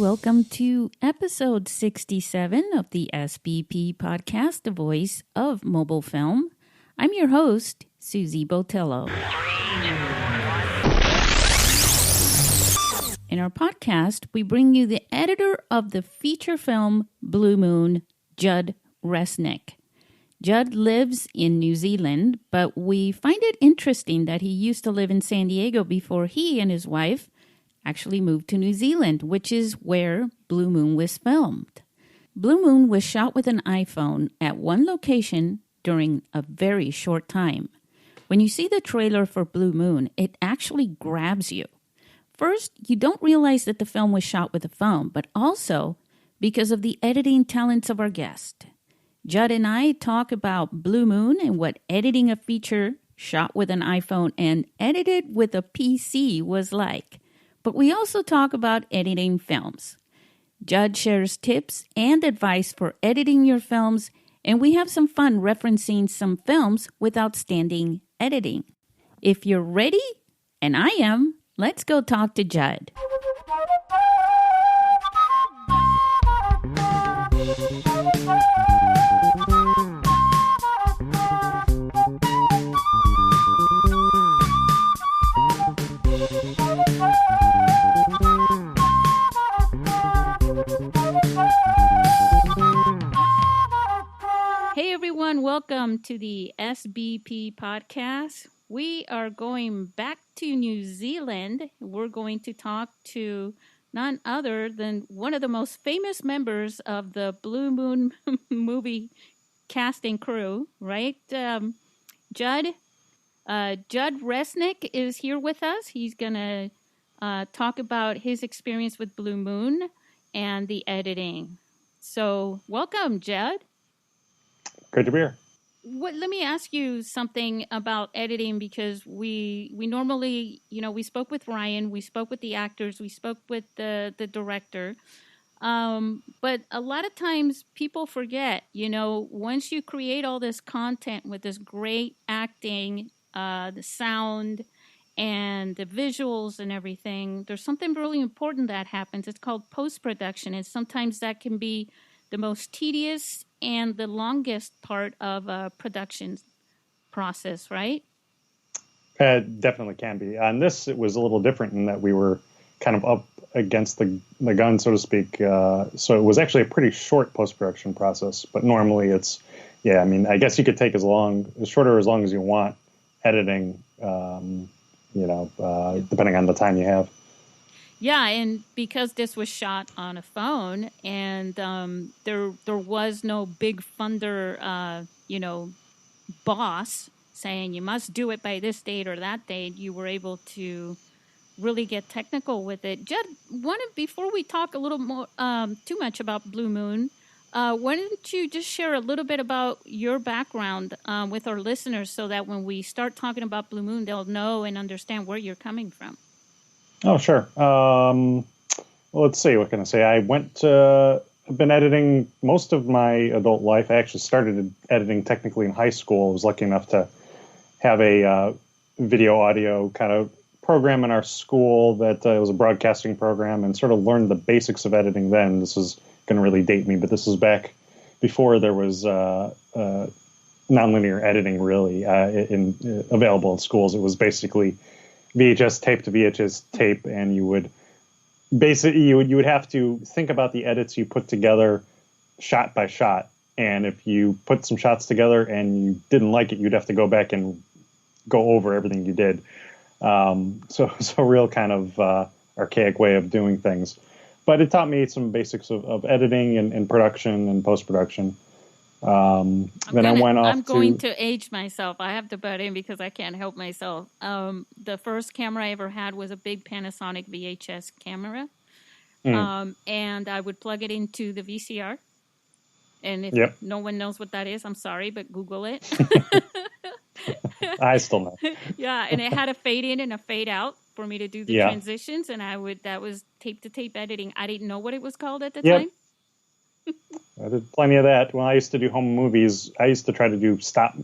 welcome to episode 67 of the SBP podcast, the voice of mobile film. I'm your host, Susie Botello. In our podcast, we bring you the editor of the feature film Blue Moon, Judd Resnick. Judd lives in New Zealand, but we find it interesting that he used to live in San Diego before he and his wife actually moved to New Zealand, which is where Blue Moon was filmed. Blue Moon was shot with an iPhone at one location during a very short time. When you see the trailer for Blue Moon, it actually grabs you. First, you don't realize that the film was shot with a phone, but also because of the editing talents of our guest. Judd and I talk about Blue Moon and what editing a feature shot with an iPhone and edited with a PC was like. But we also talk about editing films. Judd shares tips and advice for editing your films, and we have some fun referencing some films with outstanding editing. If you're ready, and I am, let's go talk to Judd. Hey everyone, welcome to the SBP podcast. We are going back to New Zealand. We're going to talk to none other than one of the most famous members of the Blue Moon movie cast and crew, right? Judd Resnick is here with us. He's going to talk about his experience with Blue Moon and the editing. So welcome, Judd. Great to be here. Let me ask you something about editing, because we normally, we spoke with Ryan, we spoke with the actors, we spoke with the director. But a lot of times people forget, once you create all this content with this great acting, the sound and the visuals and everything, there's something really important that happens. It's called post-production. And sometimes that can be the most tedious and the longest part of a production process, right? Definitely can be. On this, it was a little different in that we were kind of up against the gun, so to speak. So it was actually a pretty short post-production process. But normally it's, I guess you could take as short or as long as you want editing, depending on the time you have. Yeah, and because this was shot on a phone, and there was no big funder, boss saying you must do it by this date or that date, you were able to really get technical with it. Judd, before we talk a little more too much about Blue Moon, why don't you just share a little bit about your background with our listeners, so that when we start talking about Blue Moon, they'll know and understand where you're coming from. Oh, sure. Well, let's see. What can I say? I've been editing most of my adult life. I actually started editing technically in high school. I was lucky enough to have a video audio kind of program in our school that was a broadcasting program, and sort of learned the basics of editing then. This is going to really date me, but this was back before there was nonlinear editing really available in schools. It was basically VHS tape to VHS tape, and you would have to think about the edits you put together shot by shot. And if you put some shots together and you didn't like it, you'd have to go back and go over everything you did. So real kind of archaic way of doing things. But it taught me some basics of editing and production and post-production. I'm going to age myself. I have to butt in because I can't help myself. The first camera I ever had was a big Panasonic VHS camera. And I would plug it into the VCR. And if no one knows what that is, I'm sorry, but Google it. I still know. Yeah, and it had a fade in and a fade out for me to do the transitions. And that was tape to tape editing. I didn't know what it was called at the time. I did plenty of that. When I used to do home movies, I used to try to do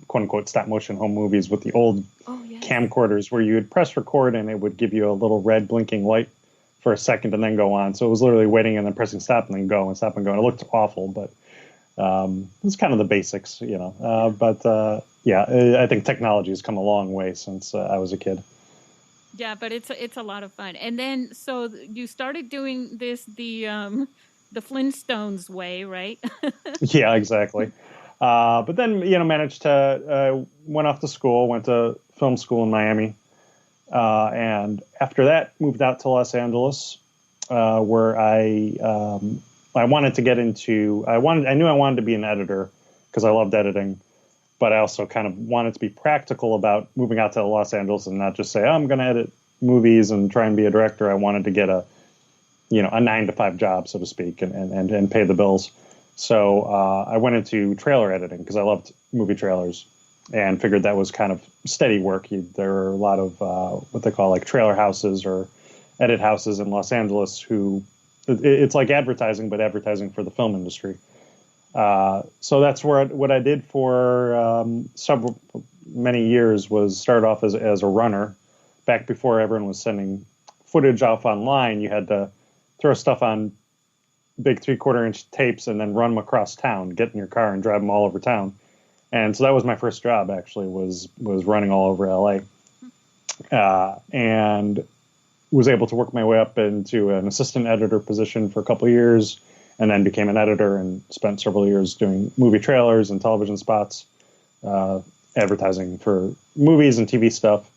quote unquote stop motion home movies with the old camcorders, where you would press record and it would give you a little red blinking light for a second and then go on. So it was literally waiting and then pressing stop and then go and stop and go. And it looked awful, but it's kind of the basics, yeah, I think technology has come a long way since I was a kid. Yeah, but it's a lot of fun. And then so you started doing this the Flintstones way, right? Yeah, exactly. But then managed to went off to school, went to film school in Miami, and after that moved out to Los Angeles, where I wanted to get into. I knew I wanted to be an editor because I loved editing. But I also kind of wanted to be practical about moving out to Los Angeles and not just say, oh, I'm going to edit movies and try and be a director. I wanted to get a 9-to-5 job, so to speak, and pay the bills. So I went into trailer editing because I loved movie trailers and figured that was kind of steady work. There are a lot of what they call like trailer houses or edit houses in Los Angeles who it's like advertising, but advertising for the film industry. So that's what I did for many years was start off as a runner. Back before everyone was sending footage off online, you had to throw stuff on big 3/4-inch tapes and then run them across town, get in your car and drive them all over town. And so that was my first job, actually, was running all over LA. And was able to work my way up into an assistant editor position for a couple of years, and then became an editor and spent several years doing movie trailers and television spots, advertising for movies and TV stuff.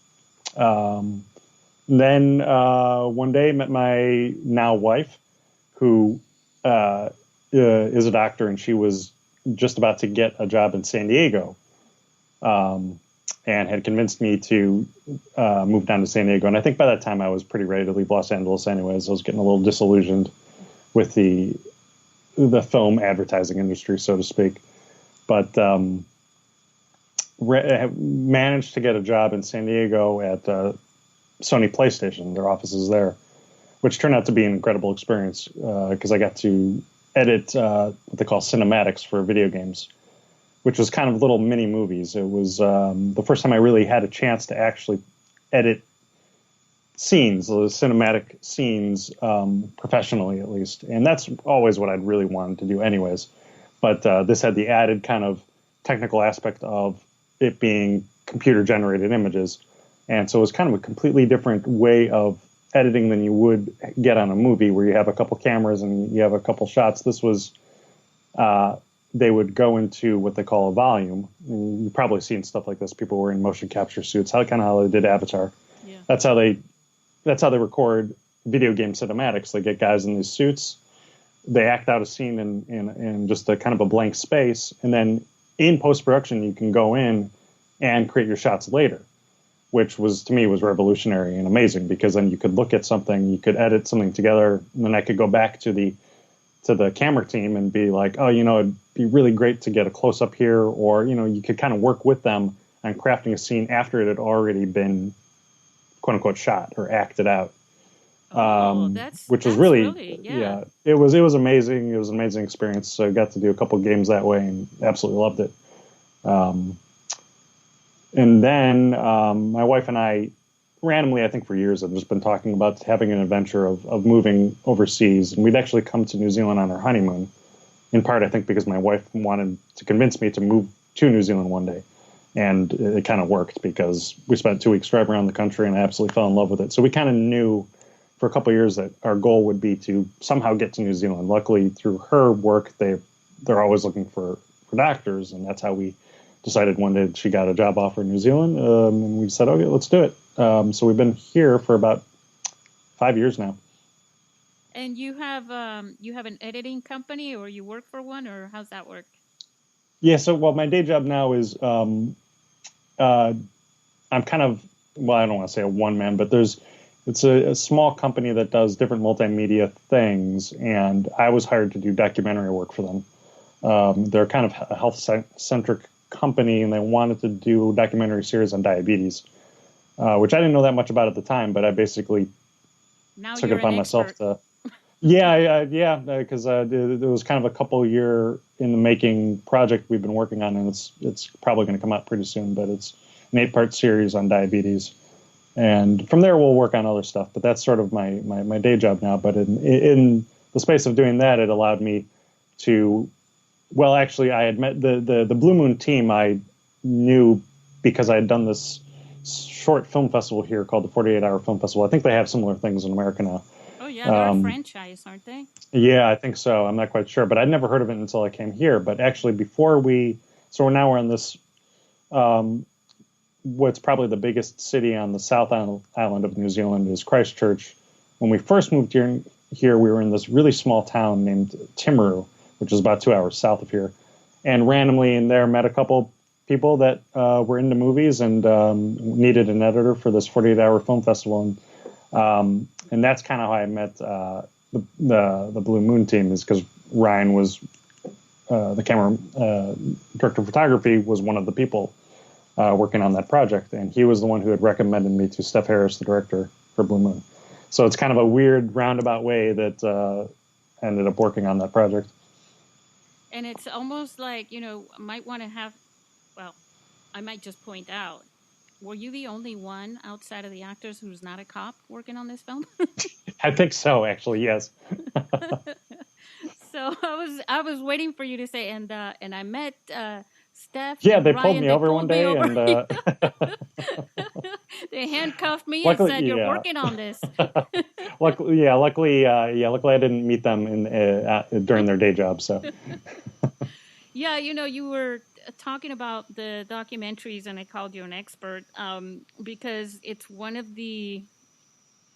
Then one day met my now wife, who is a doctor, and she was just about to get a job in San Diego, and had convinced me to move down to San Diego. And I think by that time I was pretty ready to leave Los Angeles anyways. I was getting a little disillusioned with the film advertising industry, so to speak. But managed to get a job in San Diego at Sony PlayStation, their offices there, which turned out to be an incredible experience because I got to edit what they call cinematics for video games, which was kind of little mini movies. It was the first time I really had a chance to actually edit scenes, the cinematic scenes, professionally at least. And that's always what I'd really wanted to do anyways. But this had the added kind of technical aspect of it being computer-generated images. And so it was kind of a completely different way of editing than you would get on a movie where you have a couple cameras and you have a couple shots. This was, they would go into what they call a volume. You've probably seen stuff like this. People were in motion capture suits, kind of how they did Avatar. Yeah. That's how they record video game cinematics. They get guys in these suits. They act out a scene in just a kind of a blank space. And then in post-production, you can go in and create your shots later, which was, to me, was revolutionary and amazing, because then you could look at something, you could edit something together, and then I could go back to the camera team and be like, oh, it'd be really great to get a close-up here, or, you could kind of work with them on crafting a scene after it had already been, quote-unquote, shot or acted out. Which was really yeah. It was amazing. It was an amazing experience. So I got to do a couple of games that way and absolutely loved it. And then my wife and I, randomly, I think for years, have just been talking about having an adventure of moving overseas. And we'd actually come to New Zealand on our honeymoon, in part, I think, because my wife wanted to convince me to move to New Zealand one day. And it kind of worked, because we spent 2 weeks driving around the country and I absolutely fell in love with it. So we kind of knew for a couple of years that our goal would be to somehow get to New Zealand. Luckily, through her work, they're always looking for doctors, and that's how we decided one day she got a job offer in New Zealand, and we said, okay, let's do it. So we've been here for about 5 years now. And you have an editing company, or you work for one, or how's that work? Yeah, so my day job now is I'm kind of, I don't want to say a one man, but it's a small company that does different multimedia things, and I was hired to do documentary work for them. They're kind of a health-centric company, and they wanted to do a documentary series on diabetes, which I didn't know that much about at the time, but I basically took it upon myself to. Yeah, because it was kind of a couple year in the making project we've been working on, and it's probably going to come out pretty soon. But it's an 8-part series on diabetes, And from there, we'll work on other stuff. But that's sort of my day job now. But in the space of doing that, it allowed me to, well, actually, I had met the Blue Moon team. I knew because I had done this short film festival here called the 48 Hour Film Festival. I think they have similar things in America now. Oh, yeah, they're a franchise, aren't they? Yeah, I think so. I'm not quite sure, but I'd never heard of it until I came here. But actually, so now we're in this, what's probably the biggest city on the South Island of New Zealand is Christchurch. When we first moved here, we were in this really small town named Timaru, which is about 2 hours south of here. And randomly in there, met a couple people that were into movies and needed an editor for this 48-hour film festival. And that's kind of how I met the Blue Moon team, is because Ryan was the camera director of photography, was one of the people working on that project, and he was the one who had recommended me to Steph Harris, the director for Blue Moon. So it's kind of a weird roundabout way that ended up working on that project. And it's almost like, might want to have, well, I might just point out, were you the only one outside of the actors who's not a cop working on this film? I think so, actually, yes. So I was waiting for you to say, and I met Steph. Yeah, and they Ryan, pulled me over one day, and they handcuffed me luckily, and said, "You're working on this." luckily, I didn't meet them during their day job. So, yeah, you were talking about the documentaries, and I called you an expert because it's one of the,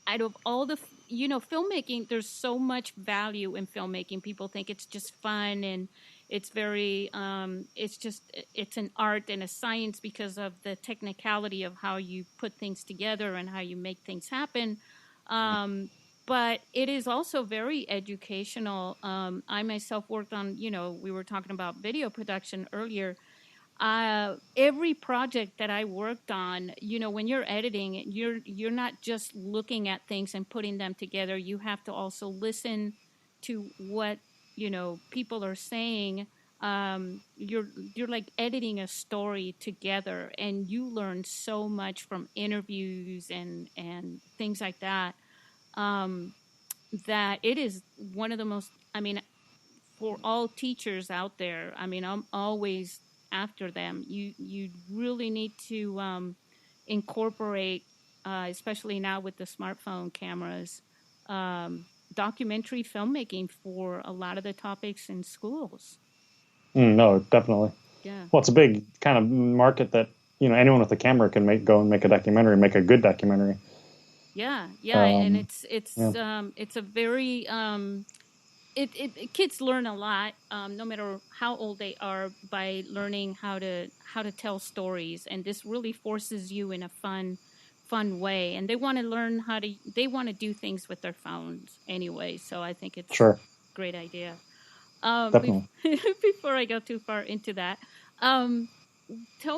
out of all the, filmmaking, there's so much value in filmmaking. People think it's just fun and it's very, it's an art and a science because of the technicality of how you put things together and how you make things happen. But it is also very educational. I myself worked on, we were talking about video production earlier. Every project that I worked on, when you're editing, you're not just looking at things and putting them together. You have to also listen to what people are saying. You're like editing a story together, and you learn so much from interviews and things like that. That it is one of the most. I mean, for all teachers out there, I mean, I'm always after them. You really need to incorporate, especially now with the smartphone cameras, documentary filmmaking for a lot of the topics in schools. No, definitely. Yeah. Well, it's a big kind of market that anyone with a camera can go and make a documentary, make a good documentary. Yeah, and it's a very kids learn a lot, no matter how old they are, by learning how to tell stories, and this really forces you in a fun way. And they want to learn they want to do things with their phones anyway. So I think it's a great idea. Definitely. Before I go too far into that, tell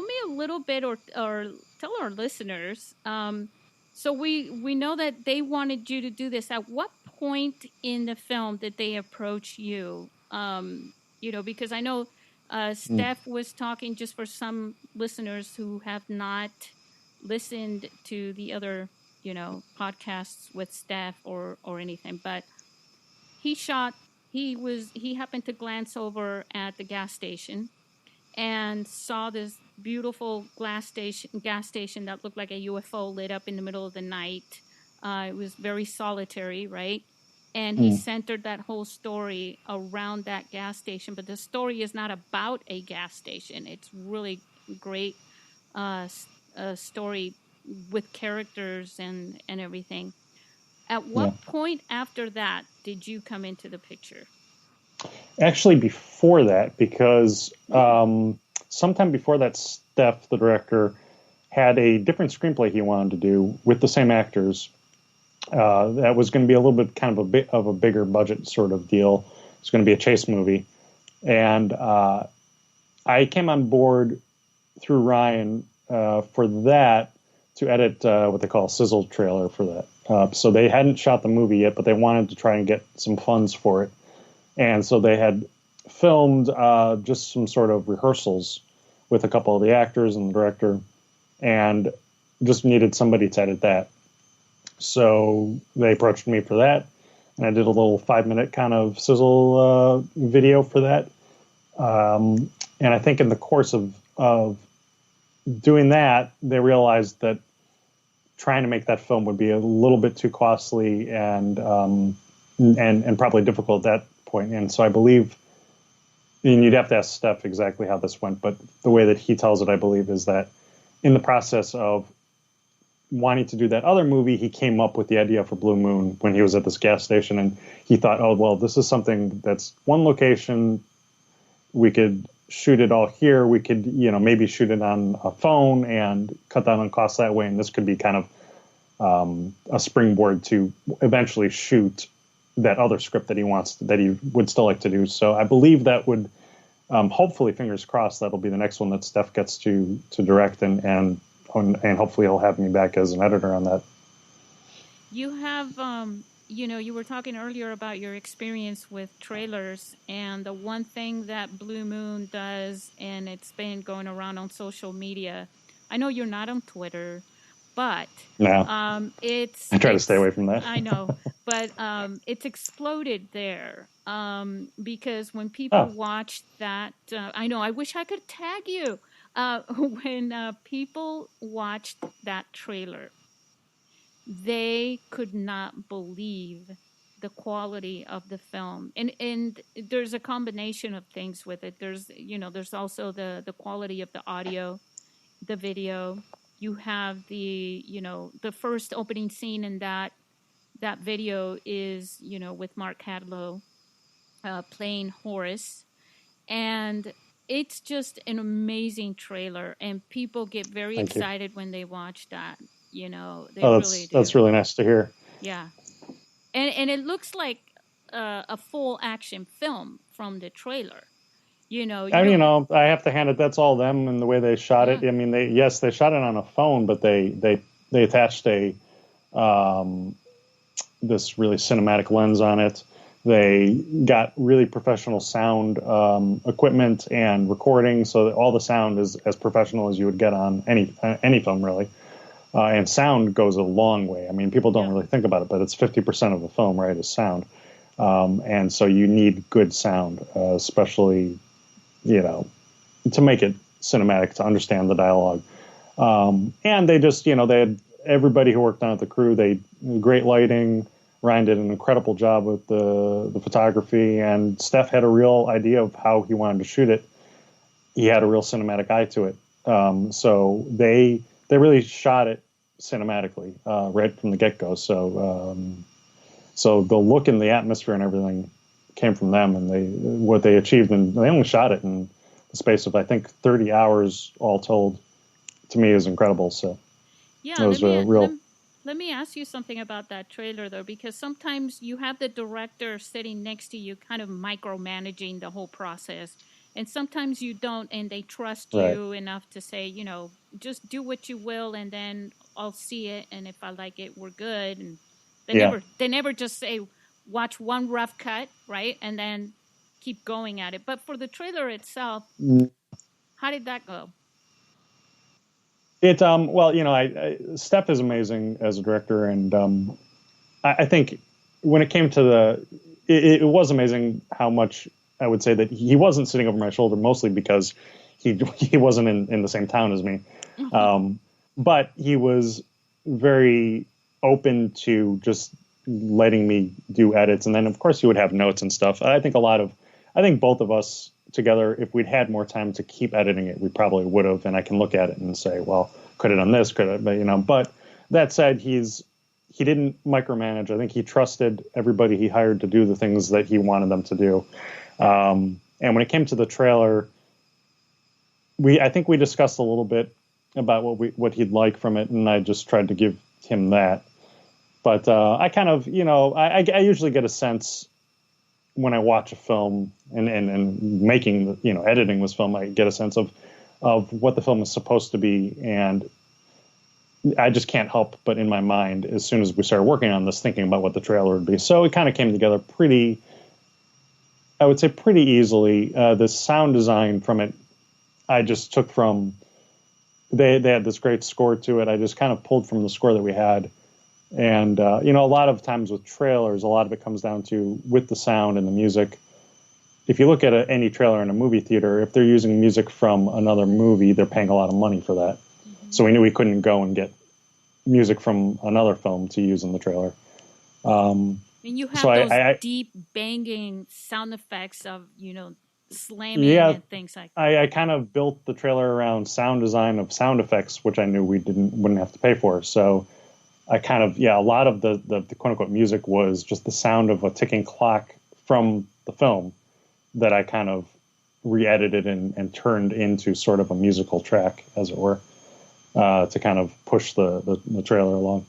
me a little bit, or tell our listeners. So we know that they wanted you to do this. At what point in the film did they approach you? Because I know Steph was talking, just for some listeners who have not listened to the other, podcasts with Steph or anything, but he happened to glance over at the gas station and saw this beautiful gas station that looked like a UFO lit up in the middle of the night. It was very solitary, right? And he centered that whole story around that gas station. But the story is not about a gas station. It's really great story with characters and everything. At what point after that did you come into the picture? Actually, before that, because sometime before that, Steph, the director, had a different screenplay he wanted to do with the same actors. That was going to be a little bit kind of a bigger budget sort of deal. It's going to be a chase movie, and I came on board through Ryan for that to edit what they call a sizzle trailer for that. So they hadn't shot the movie yet, but they wanted to try and get some funds for it. And so they had filmed just some sort of rehearsals with a couple of the actors and the director. And just needed somebody to edit that. So they approached me for that, and I did a little 5-minute kind of sizzle video for that. And I think in the course of doing that, they realized that trying to make that film would be a little bit too costly and probably difficult at that point. And so I believe, and you'd have to ask Steph exactly how this went, but the way that he tells it, I believe, is that in the process of wanting to do that other movie, he came up with the idea for Blue Moon when he was at this gas station, and he thought, oh, well, this is something that's one location. We could shoot it all here. We could, maybe shoot it on a phone and cut down on costs that way. And this could be kind of a springboard to eventually shoot that other script that he would still like to do. So I believe that would, hopefully, fingers crossed, that'll be the next one that Steph gets to direct, and hopefully he'll have me back as an editor on that. You have, you were talking earlier about your experience with trailers, and the one thing that Blue Moon does, and it's been going around on social media. I know you're not on Twitter, but no, I try to stay away from that. I know, but it's exploded there because when people watch that, I know. I wish I could tag you. When people watched that trailer, they could not believe the quality of the film. And there's a combination of things with it. There's also the quality of the audio, the video. You have the first opening scene in that video is, with Mark Hadlow playing Horace. And it's just an amazing trailer, and people get very excited when they watch that. They really do. That's really nice to hear. Yeah, and it looks like a full action film from the trailer. I have to hand it. That's all them and the way they shot it. I mean, they shot it on a phone, but they attached this really cinematic lens on it. They got really professional sound equipment and recording, so that all the sound is as professional as you would get on any film, really. And sound goes a long way. I mean, people don't really think about it, but it's 50% of the film, right, is sound. And so you need good sound, especially, to make it cinematic, to understand the dialogue. And they just, they had everybody who worked on it, the crew, great lighting. Ryan did an incredible job with the photography, and Steph had a real idea of how he wanted to shoot it. He had a real cinematic eye to it. So they really shot it cinematically right from the get-go. So the look and the atmosphere and everything came from them, and what they achieved, and they only shot it in the space of, I think, 30 hours all told. To me, is incredible. So yeah, it was real. Let me ask you something about that trailer, though, because sometimes you have the director sitting next to you kind of micromanaging the whole process, and sometimes you don't, and they trust you enough to say, just do what you will, and then I'll see it, and if I like it, we're good. And they never just say, watch one rough cut, right, and then keep going at it. But for the trailer itself, how did that go? Steph is amazing as a director, and I think when it came to it was amazing how much I would say that he wasn't sitting over my shoulder, mostly because he wasn't in the same town as me, but he was very open to just letting me do edits, and then of course he would have notes and stuff. I think both of us together, if we'd had more time to keep editing it, we probably would have. And I can look at it and say, well, could have done this, could have, but that said, he didn't micromanage. I think he trusted everybody he hired to do the things that he wanted them to do. And when it came to the trailer, I think we discussed a little bit about what he'd like from it, and I just tried to give him that. But I kind of, I usually get a sense when I watch a film and making, editing this film, I get a sense of what the film is supposed to be. And I just can't help but in my mind, as soon as we started working on this, thinking about what the trailer would be. So it kind of came together pretty easily. The sound design from it, I just took from they had this great score to it. I just kind of pulled from the score that we had. And, you know, a lot of times with trailers, a lot of it comes down to with the sound and the music. If you look at any trailer in a movie theater, if they're using music from another movie, they're paying a lot of money for that. Mm-hmm. So we knew we couldn't go and get music from another film to use in the trailer. And you have those deep banging sound effects of, you know, slamming and things like that. I kind of built the trailer around sound design of sound effects, which I knew we wouldn't have to pay for. So I kind of, a lot of the quote unquote music was just the sound of a ticking clock from the film that I kind of re-edited and turned into sort of a musical track, as it were, to kind of push the trailer along.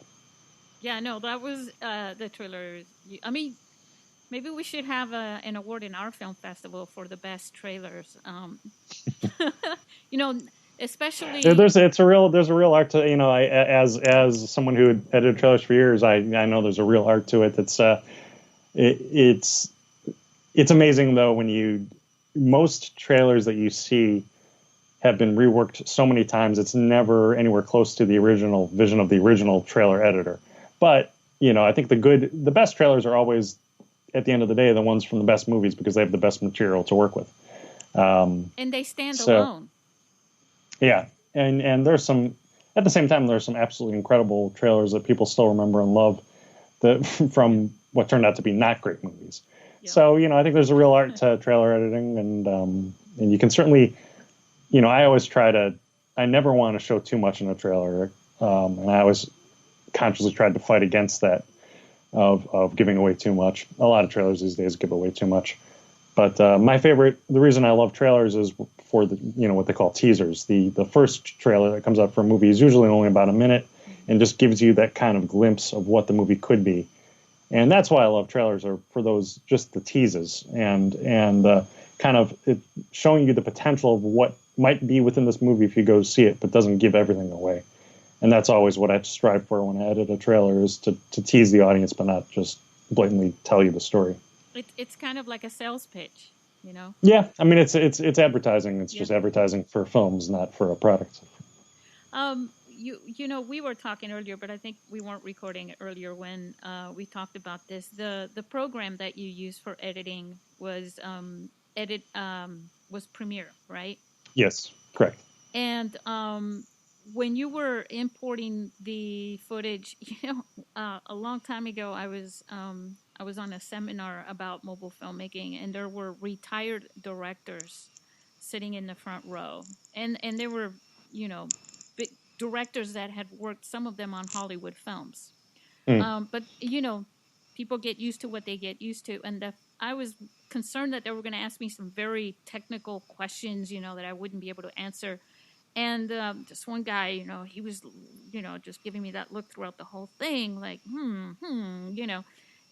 Yeah, no, that was the trailer. I mean, maybe we should have an award in our film festival for the best trailers. You know, especially there's a real art to, you know, as someone who had edited trailers for years, I know there's a real art to it. It's amazing though when most trailers that you see have been reworked so many times, it's never anywhere close to the original vision of the original trailer editor. But, you know, I think the best trailers are always, at the end of the day, the ones from the best movies because they have the best material to work with. And they stand alone. Yeah. And there's some, at the same time, there's some absolutely incredible trailers that people still remember and love from what turned out to be not great movies. Yeah. So, you know, I think there's a real art to trailer editing, and you can certainly, you know, I never want to show too much in a trailer. And I always consciously tried to fight against that of giving away too much. A lot of trailers these days give away too much. But the reason I love trailers is for the, you know, what they call teasers. The first trailer that comes out for a movie is usually only about a minute and just gives you that kind of glimpse of what the movie could be. And that's why I love trailers, are for those, just the teases and kind of showing you the potential of what might be within this movie if you go see it, but doesn't give everything away. And that's always what I strive for when I edit a trailer, is to tease the audience, but not just blatantly tell you the story. It's kind of like a sales pitch, you know? Yeah, I mean, it's advertising. It's just advertising for films, not for a product. You know, we were talking earlier, but I think we weren't recording earlier when we talked about this. The program that you used for editing was Premiere, right? Yes, correct. And when you were importing the footage, you know, a long time ago, I was on a seminar about mobile filmmaking, and there were retired directors sitting in the front row, and they were, you know, big directors that had worked, some of them, on Hollywood films. But you know, people get used to what they get used to, and I was concerned that they were going to ask me some very technical questions, you know, that I wouldn't be able to answer. And this one guy, you know, he was, you know, just giving me that look throughout the whole thing, like, you know.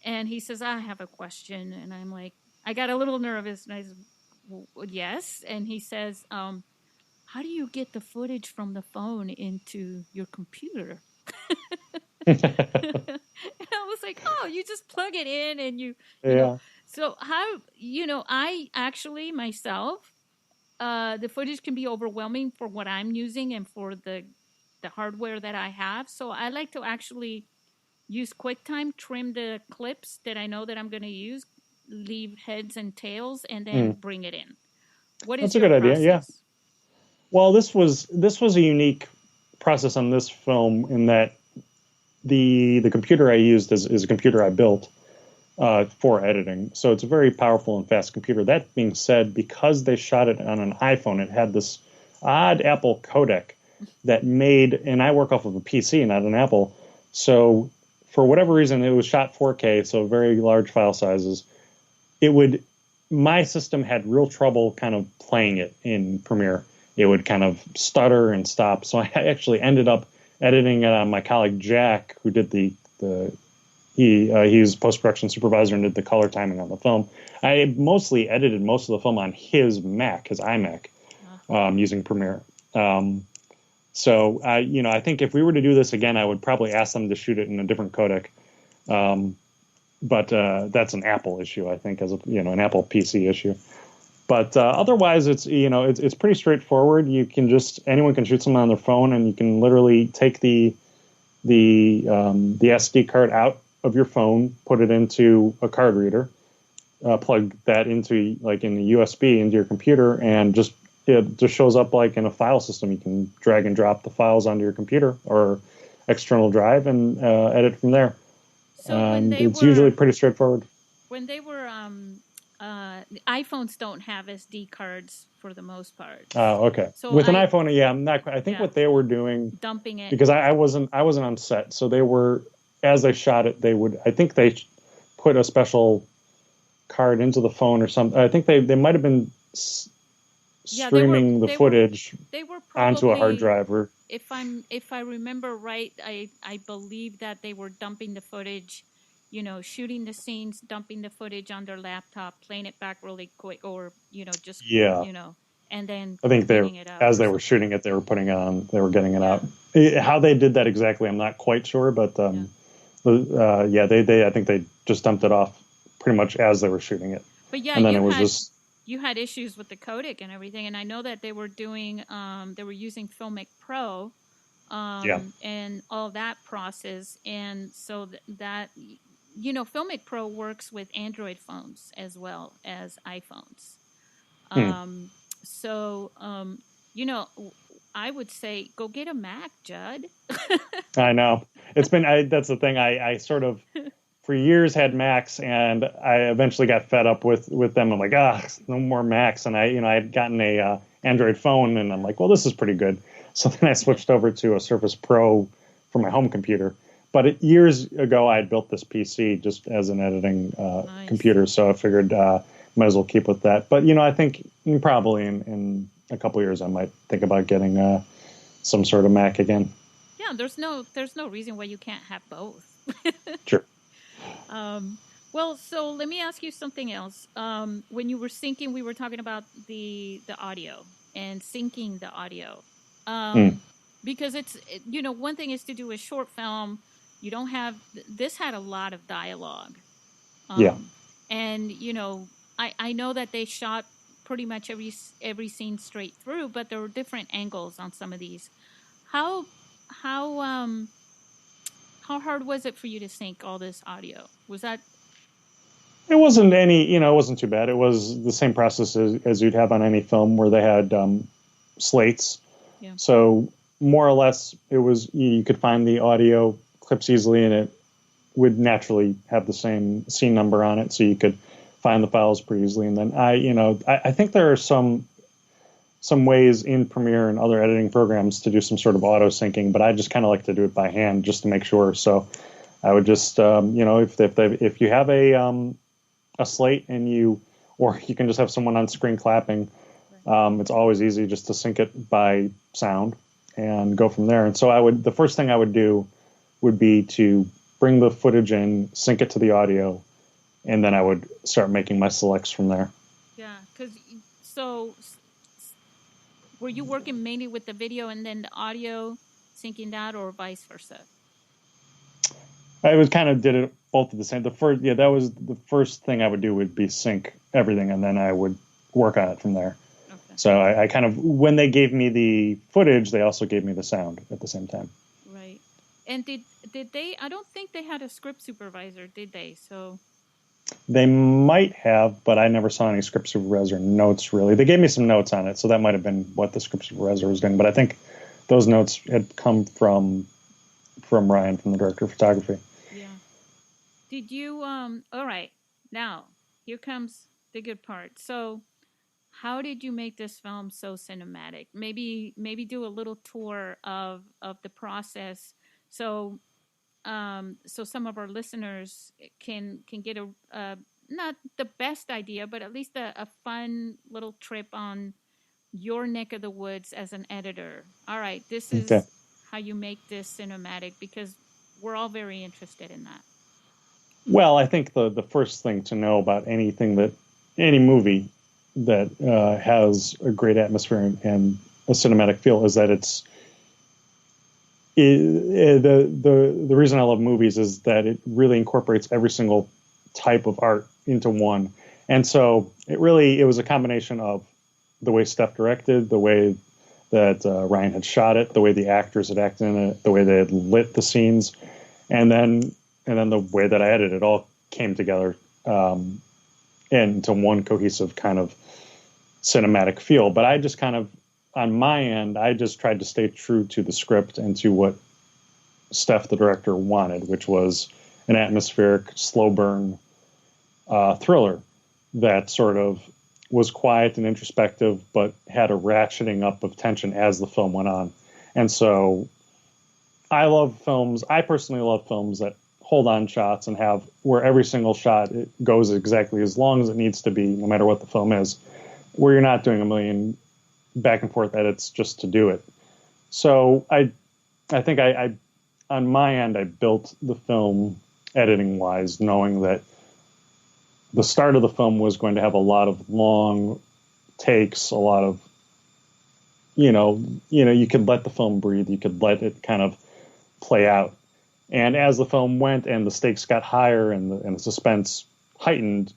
And he says, I have a question. And I'm like, I got a little nervous. And I said, well, yes. And he says, how do you get the footage from the phone into your computer? And I was like, oh, you just plug it in and you know. So how, you know, I actually myself, the footage can be overwhelming for what I'm using and for the hardware that I have. So I like to actually use QuickTime, trim the clips that I know that I'm going to use, leave heads and tails, and then bring it in. What is your process? That's a good idea, yeah. Well, this was a unique process on this film in that the computer I used is a computer I built for editing. So it's a very powerful and fast computer. That being said, because they shot it on an iPhone, it had this odd Apple codec that made, and I work off of a PC, not an Apple. So for whatever reason, it was shot 4K, so very large file sizes. My system had real trouble kind of playing it in Premiere. It would kind of stutter and stop. So I actually ended up editing it on my colleague Jack, who did he was post-production supervisor and did the color timing on the film. I mostly edited most of the film on his iMac, using Premiere. So I think if we were to do this again, I would probably ask them to shoot it in a different codec. But that's an Apple issue, I think, as an Apple PC issue. But otherwise, it's pretty straightforward. Anyone can shoot something on their phone, and you can literally take the SD card out of your phone, put it into a card reader, plug that into like in the USB into your computer, and it just shows up like in a file system. You can drag and drop the files onto your computer or external drive and edit from there. So and it's usually pretty straightforward. When they were the iPhones don't have SD cards for the most part. Oh, okay. So with an iPhone, yeah, I'm not. I think what they were doing, dumping it, because I wasn't on set, so they were, as they shot it, I think they put a special card into the phone or something. I think they might have been streaming the footage onto a hard drive. Or if I remember right, I believe that they were dumping the footage. Shooting the scenes, dumping the footage on their laptop, playing it back really quick, or and then I think as they were shooting it, they were putting it on, they were getting it out. How they did that exactly, I'm not quite sure, but they I think they just dumped it off pretty much as they were shooting it. But yeah, you had issues with the codec and everything, and I know that they were doing they were using Filmic Pro and all that process, and so that Filmic Pro works with Android phones as well as iPhones. I would say go get a Mac, Judd. I know. That's the thing. I sort of, for years, had Macs, and I eventually got fed up with them. I'm like, no more Macs. And I had gotten a Android phone, and I'm like, well, this is pretty good. So then I switched over to a Surface Pro for my home computer. But years ago, I had built this PC just as an editing computer, so I figured might as well keep with that. But I think probably in a couple of years, I might think about getting some sort of Mac again. Yeah, there's no reason why you can't have both. Sure. Well, so let me ask you something else. When you were syncing, we were talking about the audio and syncing the audio, because it's one thing is to do a short film. You don't have this had a lot of dialogue. And I know that they shot pretty much every scene straight through, but there were different angles on some of these. How hard was it for you to sync all this audio? Was that? It wasn't it wasn't too bad. It was the same process as you'd have on any film where they had slates. Yeah. So more or less, it was you could find the audio clips easily, and it would naturally have the same scene number on it, so you could find the files pretty easily. And then I think there are some ways in Premiere and other editing programs to do some sort of auto syncing, but I just kind of like to do it by hand just to make sure. So I would just if you have a slate or you can just have someone on screen clapping, it's always easy just to sync it by sound and go from there. And so the first thing I would do would be to bring the footage in, sync it to the audio, and then I would start making my selects from there. Yeah, so were you working mainly with the video and then the audio, syncing that, or vice versa? I did it both at the same. That was the first thing I would do would be sync everything, and then I would work on it from there. Okay. So I when they gave me the footage, they also gave me the sound at the same time. Right. And did they? I don't think they had a script supervisor, did they? So they might have, but I never saw any script supervisor notes. Really, they gave me some notes on it, so that might have been what the script supervisor was doing. But I think those notes had come from Ryan, from the director of photography. Yeah. Did you? All right. Now here comes the good part. So, how did you make this film so cinematic? Maybe do a little tour of the process. So some of our listeners can get a not the best idea, but at least a fun little trip on your neck of the woods as an editor. All right, this is how you make this cinematic, because we're all very interested in that. Well, I think the first thing to know about any movie that has a great atmosphere and a cinematic feel is that the reason I love movies is that it really incorporates every single type of art into one. And so it was a combination of the way Steph directed, the way that Ryan had shot it, the way the actors had acted in it, the way they had lit the scenes, and then the way that I edited it all came together into one cohesive kind of cinematic feel. But I just kind of, on my end, I just tried to stay true to the script and to what Steph, the director, wanted, which was an atmospheric, slow burn thriller that sort of was quiet and introspective, but had a ratcheting up of tension as the film went on. And so I personally love films that hold on shots and have where every single shot it goes exactly as long as it needs to be, no matter what the film is, where you're not doing a million back and forth edits just to do it. So I think I on my end, I built the film editing wise, knowing that the start of the film was going to have a lot of long takes, a lot of, you could let the film breathe. You could let it kind of play out. And as the film went and the stakes got higher and the suspense heightened,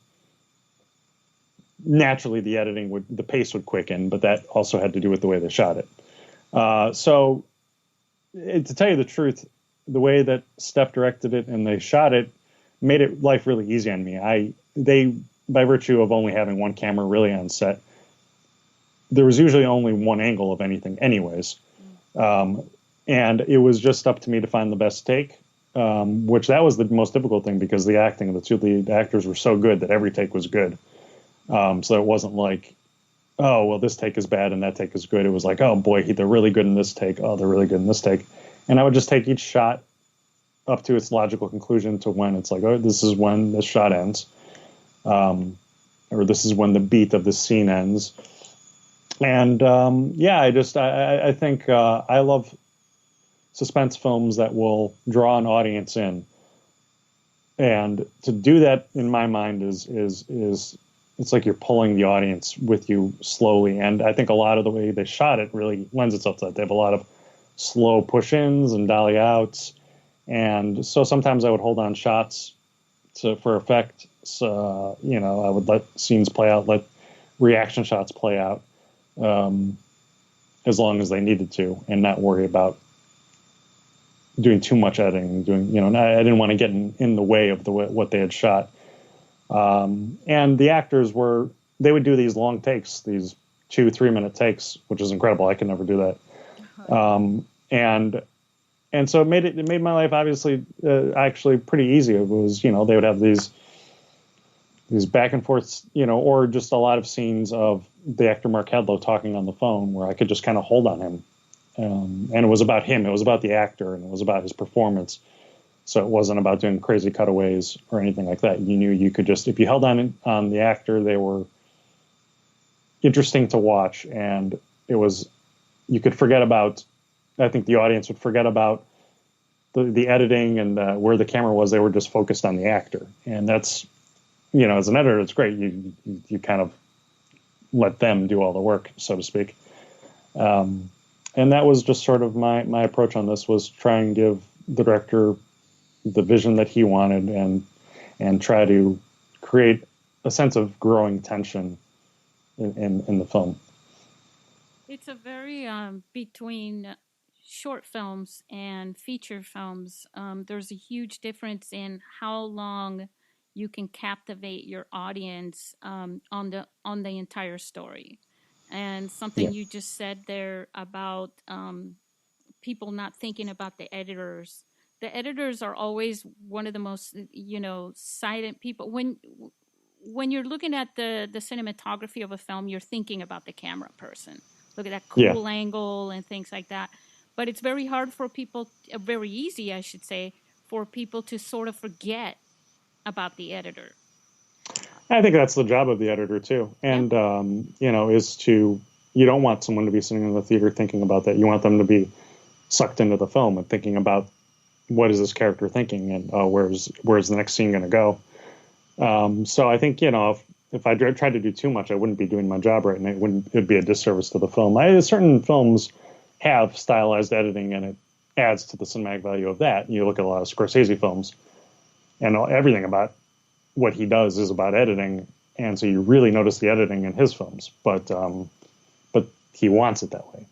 naturally the pace would quicken, but that also had to do with the way they shot it. So to tell you the truth, the way that Steph directed it and they shot it made it life really easy on me. They, by virtue of only having one camera really on set, there was usually only one angle of anything anyways. And it was just up to me to find the best take, which that was the most difficult thing because the acting of the two lead actors were so good that every take was good. So it wasn't like, oh, well, this take is bad and that take is good. It was like, oh, boy, they're really good in this take. Oh, they're really good in this take. And I would just take each shot up to its logical conclusion to when it's like, oh, this is when this shot ends. Or this is when the beat of the scene ends. And I think I love suspense films that will draw an audience in. And to do that, in my mind, is it's like you're pulling the audience with you slowly. And I think a lot of the way they shot it really lends itself to that. They have a lot of slow push-ins and dolly outs. And so sometimes I would hold on shots for effect. So, I would let scenes play out, let reaction shots play out as long as they needed to, and not worry about doing too much editing. I didn't want to get in the way of what they had shot. And the actors they would do these long takes, these 2-3 minute takes, which is incredible. I could never do that. And so it made my life obviously actually pretty easy. It was, they would have these back and forths, or just a lot of scenes of the actor Mark Hedlow talking on the phone where I could just kind of hold on him. And it was about him. It was about the actor, and it was about his performance. So it wasn't about doing crazy cutaways or anything like that. You knew you could just, if you held on the actor, they were interesting to watch. And you could forget about, I think the audience would forget about the editing and where the camera was. They were just focused on the actor. And that's, as an editor, it's great. You kind of let them do all the work, so to speak. And that was just sort of my approach on this, was try and give the director the vision that he wanted and try to create a sense of growing tension in the film. It's a very between short films and feature films. There's a huge difference in how long you can captivate your audience on the entire story. And something you just said there about people not thinking about the editors. The editors are always one of the most, silent people. When you're looking at the cinematography of a film, you're thinking about the camera person. Look at that cool angle and things like that. But it's very hard for people, very easy, I should say, for people to sort of forget about the editor. I think that's the job of the editor too. And, you don't want someone to be sitting in the theater thinking about that. You want them to be sucked into the film and thinking about, what is this character thinking, and where's the next scene going to go? So I think, if I tried to do too much, I wouldn't be doing my job right, and it'd be a disservice to the film. Certain films have stylized editing, and it adds to the cinematic value of that. You look at a lot of Scorsese films, and everything about what he does is about editing, and so you really notice the editing in his films, but he wants it that way.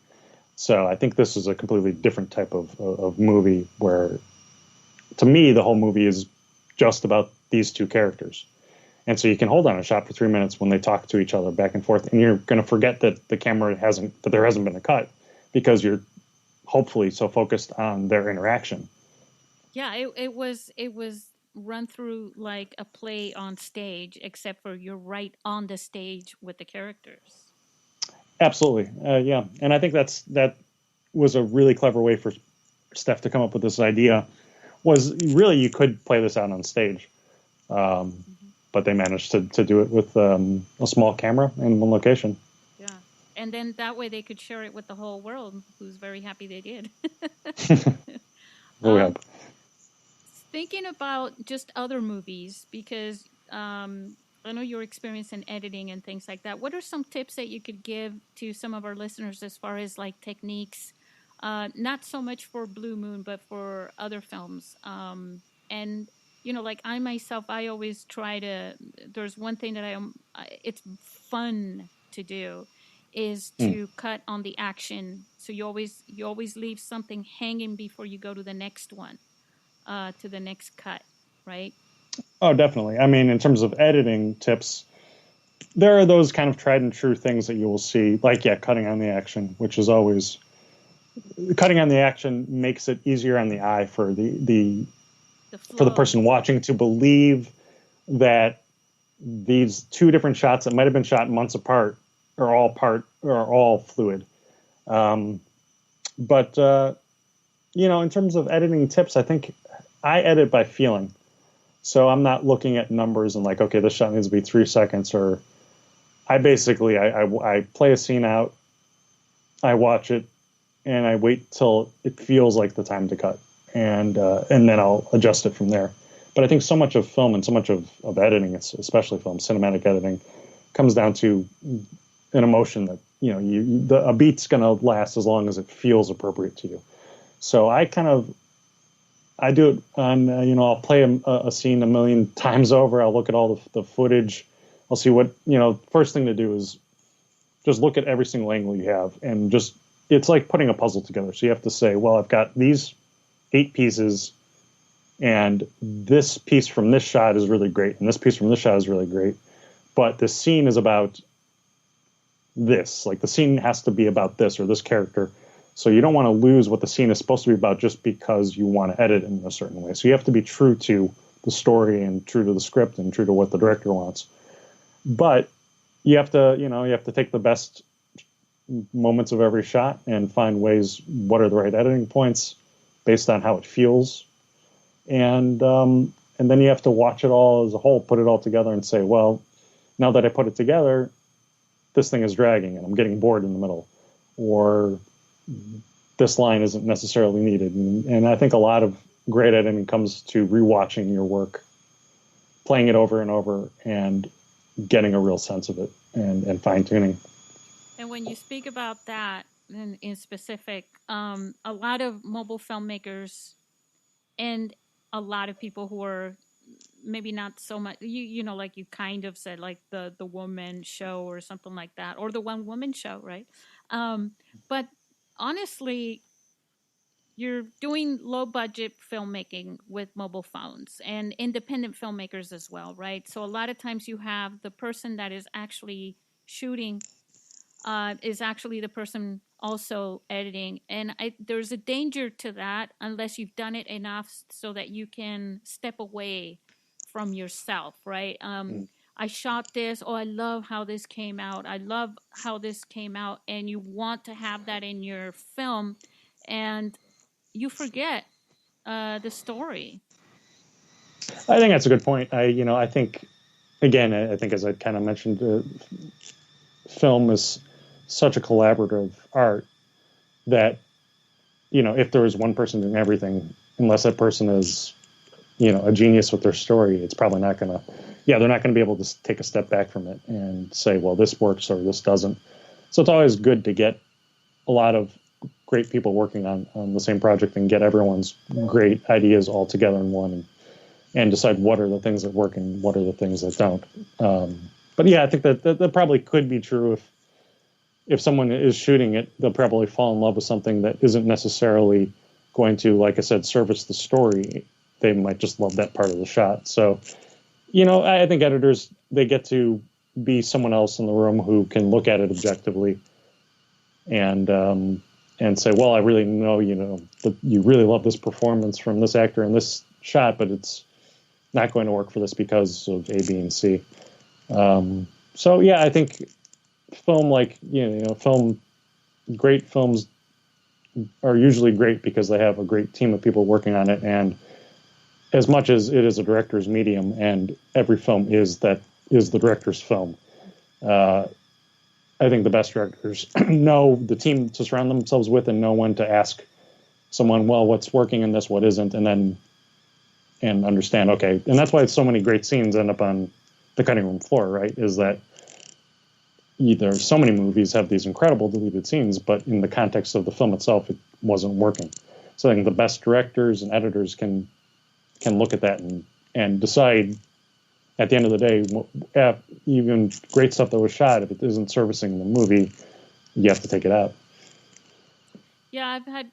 So I think this is a completely different type of movie where, to me, the whole movie is just about these two characters. And so you can hold on a shot for 3 minutes when they talk to each other back and forth, and you're going to forget that there hasn't been a cut, because you're hopefully so focused on their interaction. Yeah, it was run through like a play on stage, except for you're right on the stage with the characters. Absolutely, yeah. And I think that was a really clever way for Steph to come up with this idea. Was really, you could play this out on stage, but they managed to do it with a small camera in one location. Yeah, and then that way they could share it with the whole world, who's very happy they did. Really hope. Thinking about just other movies, because I know your experience in editing and things like that. What are some tips that you could give to some of our listeners as far as like techniques, not so much for Blue Moon, but for other films? And like I myself, I always try to. There's one thing that it's fun to do, is to cut on the action. So you always leave something hanging before you go to the next one, to the next cut, right? Oh, definitely. I mean, in terms of editing tips, there are those kind of tried and true things that you will see, like, cutting on the action, which is always cutting on the action makes it easier on the eye for the person watching to believe that these two different shots that might have been shot months apart are all fluid. But in terms of editing tips, I think I edit by feeling. So I'm not looking at numbers and like, okay, this shot needs to be 3 seconds, or I basically, I play a scene out, I watch it, and I wait till it feels like the time to cut, and then I'll adjust it from there. But I think so much of film and so much of editing, especially film, cinematic editing, comes down to an emotion that, a beat's going to last as long as it feels appropriate to you. So I do it on, I'll play a scene a million times over. I'll look at all the footage. I'll see what, first thing to do is just look at every single angle you have, and it's like putting a puzzle together. So you have to say, well, I've got these 8 pieces, and this piece from this shot is really great, and this piece from this shot is really great. But the scene is about this. Like, the scene has to be about this or this character. So you don't want to lose what the scene is supposed to be about just because you want to edit in a certain way. So you have to be true to the story and true to the script and true to what the director wants. But you have to take the best moments of every shot and find ways, what are the right editing points based on how it feels. And then you have to watch it all as a whole, put it all together and say, well, now that I put it together, this thing is dragging and I'm getting bored in the middle, or this line isn't necessarily needed. And I think a lot of great editing comes to rewatching your work, playing it over and over, and getting a real sense of it and fine-tuning. And when you speak about that in specific, a lot of mobile filmmakers and a lot of people who are maybe not so much, like you kind of said, like the woman show or something like that, or the one woman show, right? But honestly, you're doing low budget filmmaking with mobile phones and independent filmmakers as well, right? So a lot of times you have the person that is actually shooting is actually the person also editing. And there's a danger to that unless you've done it enough so that you can step away from yourself, right? I shot this. Oh, I love how this came out. I love how this came out. And you want to have that in your film, and you forget the story. I think that's a good point. I think, again, as I kind of mentioned, film is such a collaborative art that, if there is one person doing everything, unless that person is, a genius with their story, it's probably not going to, they're not going to be able to take a step back from it and say, well, this works or this doesn't. So it's always good to get a lot of great people working on the same project and get everyone's great ideas all together in one, and decide what are the things that work and what are the things that don't. But yeah, I think that probably could be true if someone is shooting it, they'll probably fall in love with something that isn't necessarily going to, like I said, service the story. They might just love that part of the shot. So, I think editors, they get to be someone else in the room who can look at it objectively and say, well, I really know, that you really love this performance from this actor in this shot, but it's not going to work for this because of A, B, and C. So yeah, I think film, great films are usually great because they have a great team of people working on it. And as much as it is a director's medium, and every film is the director's film, I think the best directors know the team to surround themselves with and know when to ask someone, well, what's working in this, what isn't, and understand, okay. And that's why so many great scenes end up on the cutting room floor, right? Is that so many movies have these incredible deleted scenes, but in the context of the film itself, it wasn't working. So I think the best directors and editors can look at that and decide at the end of the day, even great stuff that was shot, if it isn't servicing the movie, you have to take it out. Yeah, I've had,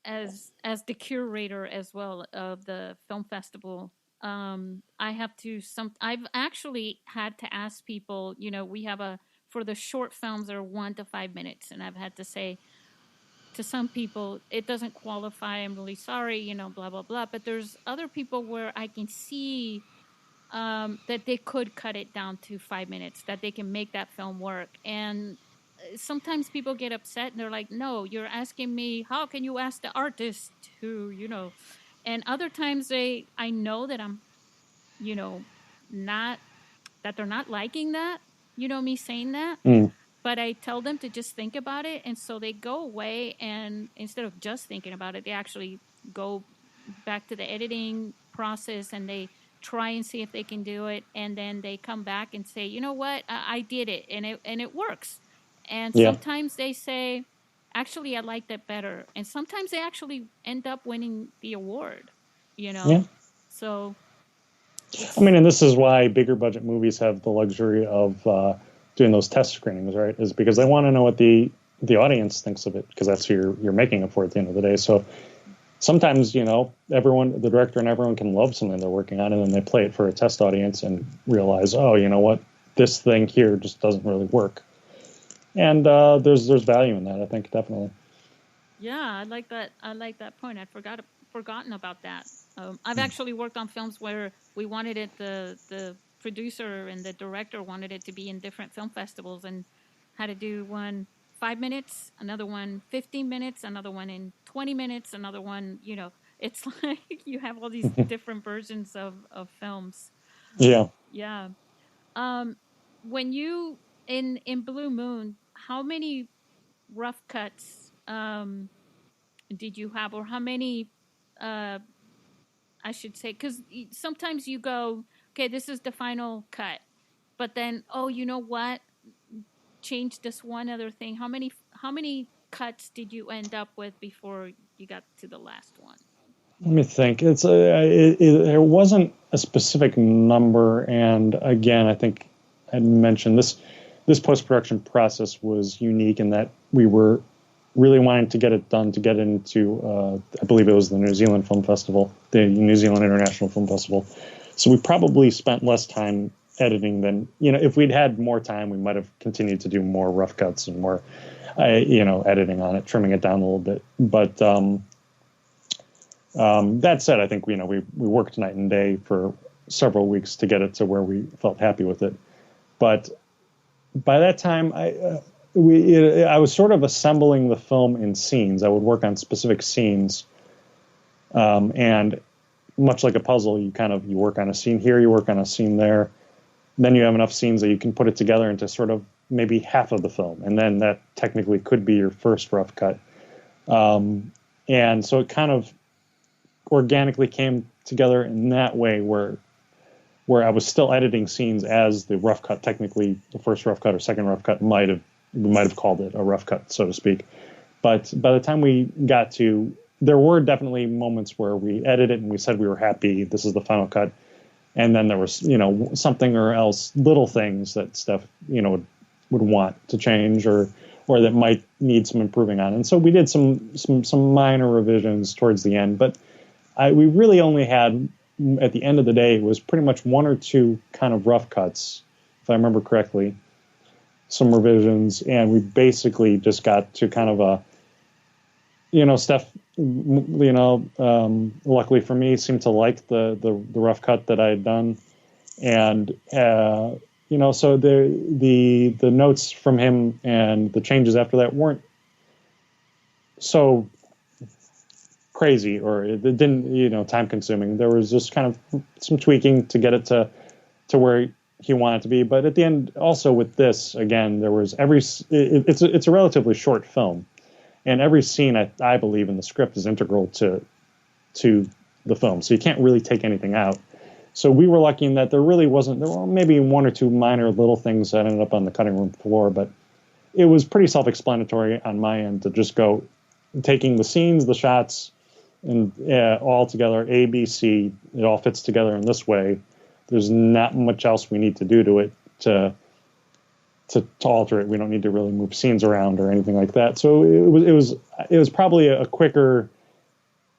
as the curator as well of the film festival, I've actually had to ask people, we have for the short films are 1 to 5 minutes, and I've had to say to some people, it doesn't qualify, I'm really sorry, blah, blah, blah. But there's other people where I can see that they could cut it down to 5 minutes, that they can make that film work. And sometimes people get upset and they're like, no, you're asking me, how can you ask the artist to, and other times I know that I'm, not, that they're not liking that, me saying that. But I tell them to just think about it. And so they go away, and instead of just thinking about it, they actually go back to the editing process and they try and see if they can do it. And then they come back and say, you know what, I did it, and it works. And sometimes they say, actually, I like that better. And sometimes they actually end up winning the award, Yeah. So. I mean, and this is why bigger budget movies have the luxury of doing those test screenings, right? Is because they want to know what the audience thinks of it, because that's who you're making it for at the end of the day. So sometimes, everyone, the director and everyone can love something they're working on, and then they play it for a test audience and realize, oh, you know what, this thing here just doesn't really work. And there's value in that, I think, definitely. Yeah, I like that point. I'd forgotten about that. I've actually worked on films where we wanted it, the producer and the director wanted it to be in different film festivals, and had to do one 5 minutes, another one 15 minutes, another one in 20 minutes, another one, it's like you have all these different versions of films. Yeah. Yeah. When you, in Blue Moon, how many rough cuts did you have, or how many, I should say, because sometimes you go, okay, this is the final cut, but then, oh, you know what, change this one other thing. How many cuts did you end up with before you got to the last one? Let me think. There wasn't a specific number, and again, I think I mentioned this post-production process was unique in that we were really wanting to get it done, to get into, I believe it was the New Zealand Film Festival, the New Zealand International Film Festival. So we probably spent less time editing than, if we'd had more time, we might have continued to do more rough cuts and more, editing on it, trimming it down a little bit. But that said, I think, we worked night and day for several weeks to get it to where we felt happy with it. But by that time, I was sort of assembling the film in scenes. I would work on specific scenes, and much like a puzzle, you work on a scene here, you work on a scene there. Then you have enough scenes that you can put it together into sort of maybe half of the film, and then that technically could be your first rough cut. And so it kind of organically came together in that way, where I was still editing scenes as the rough cut, technically the first rough cut or second rough cut we might have called it a rough cut, so to speak. But by the time we got to, there were definitely moments where we edited and we said we were happy, this is the final cut. And then there was, something or else, little things that Steph, would want to change or that might need some improving on. And so we did some minor revisions towards the end, but we really only had, at the end of the day, it was pretty much one or two kind of rough cuts, if I remember correctly, some revisions, and we basically just got to kind of Steph, luckily for me, seemed to like the rough cut that I had done, and so the notes from him and the changes after that weren't so crazy, or it didn't, time consuming. There was just kind of some tweaking to get it to where he wanted to be. But at the end, also with this, again, there was it's a relatively short film, and every scene I believe in the script is integral to the film. So you can't really take anything out. So we were lucky in that there were maybe one or two minor little things that ended up on the cutting room floor, but it was pretty self-explanatory on my end to just go taking the scenes, the shots, and all together, A, B, C, it all fits together in this way. There's not much else we need to do to it to alter it. We don't need to really move scenes around or anything like that. So it was probably a quicker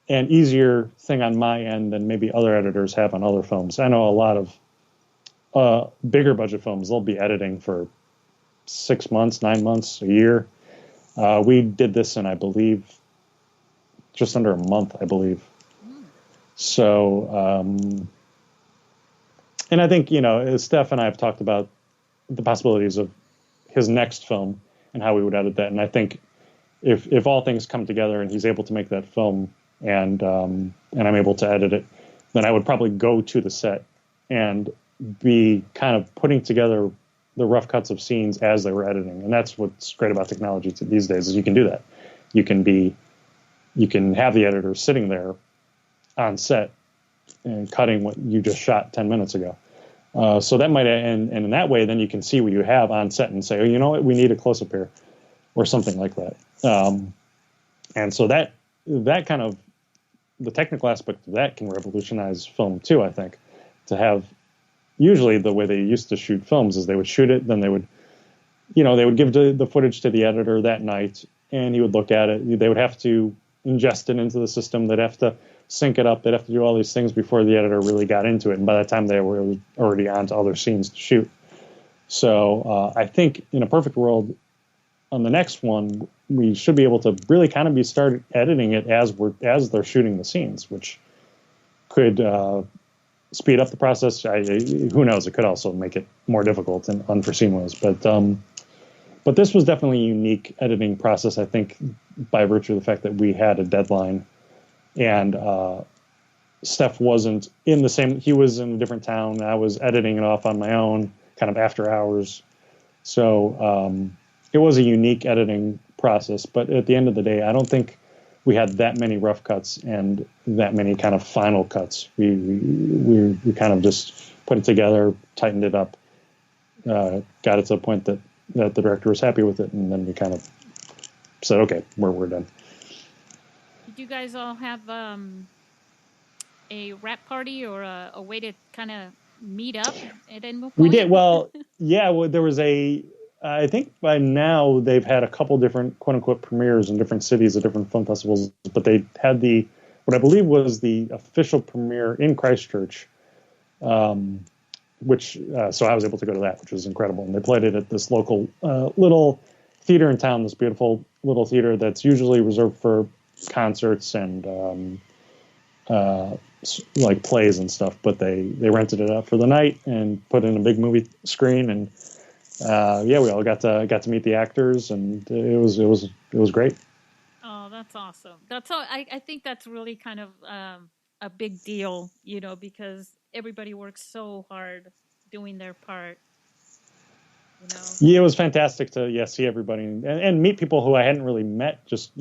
and easier thing on my end than maybe other editors have on other films. I know a lot of bigger budget films, they'll be editing for 6 months, 9 months, a year. We did this in, I believe, just under a month, I believe. So, and I think, Steph and I have talked about the possibilities of his next film and how we would edit that. And I think if all things come together and he's able to make that film and I'm able to edit it, then I would probably go to the set and be kind of putting together the rough cuts of scenes as they were editing. And that's what's great about technology these days is you can do that. You can have the editor sitting there on set and cutting what you just shot 10 minutes ago. So that might, and in that way, then you can see what you have on set and say, oh, you know what, we need a close-up here or something like that. And so that kind of, the technical aspect of that can revolutionize film too, I think, to have, usually the way they used to shoot films is they would shoot it, then they would give the footage to the editor that night and he would look at it. They would have to ingest it into the system. They'd have to sync it up. They'd have to do all these things before the editor really got into it. And by that time they were already on to other scenes to shoot. So I think in a perfect world, on the next one, we should be able to really kind of start editing it as they're shooting the scenes, which could speed up the process. Who knows? It could also make it more difficult in unforeseen ways. But this was definitely a unique editing process, I think, by virtue of the fact that we had a deadline. And Steph wasn't in the same, he was in a different town. I was editing it off on my own, kind of after hours. So it was a unique editing process. But at the end of the day, I don't think we had that many rough cuts and that many kind of final cuts. We kind of just put it together, tightened it up, got it to a point that the director was happy with it, and then we kind of said, okay, we're done. Did you guys all have a rap party or a way to kind of meet up at any point? We did. Well, yeah, there was I think by now they've had a couple different quote unquote premieres in different cities at different film festivals, but they had what I believe was the official premiere in Christchurch, which so I was able to go to that, which was incredible. And they played it at this local little theater in town, this beautiful little theater that's usually reserved for concerts and like plays and stuff, but they rented it out for the night and put in a big movie screen, and we all got to meet the actors, and it was great. Oh, that's awesome. That's all. I think that's really kind of a big deal, because everybody works so hard doing their part. Yeah, it was fantastic to see everybody and meet people who I hadn't really met. Just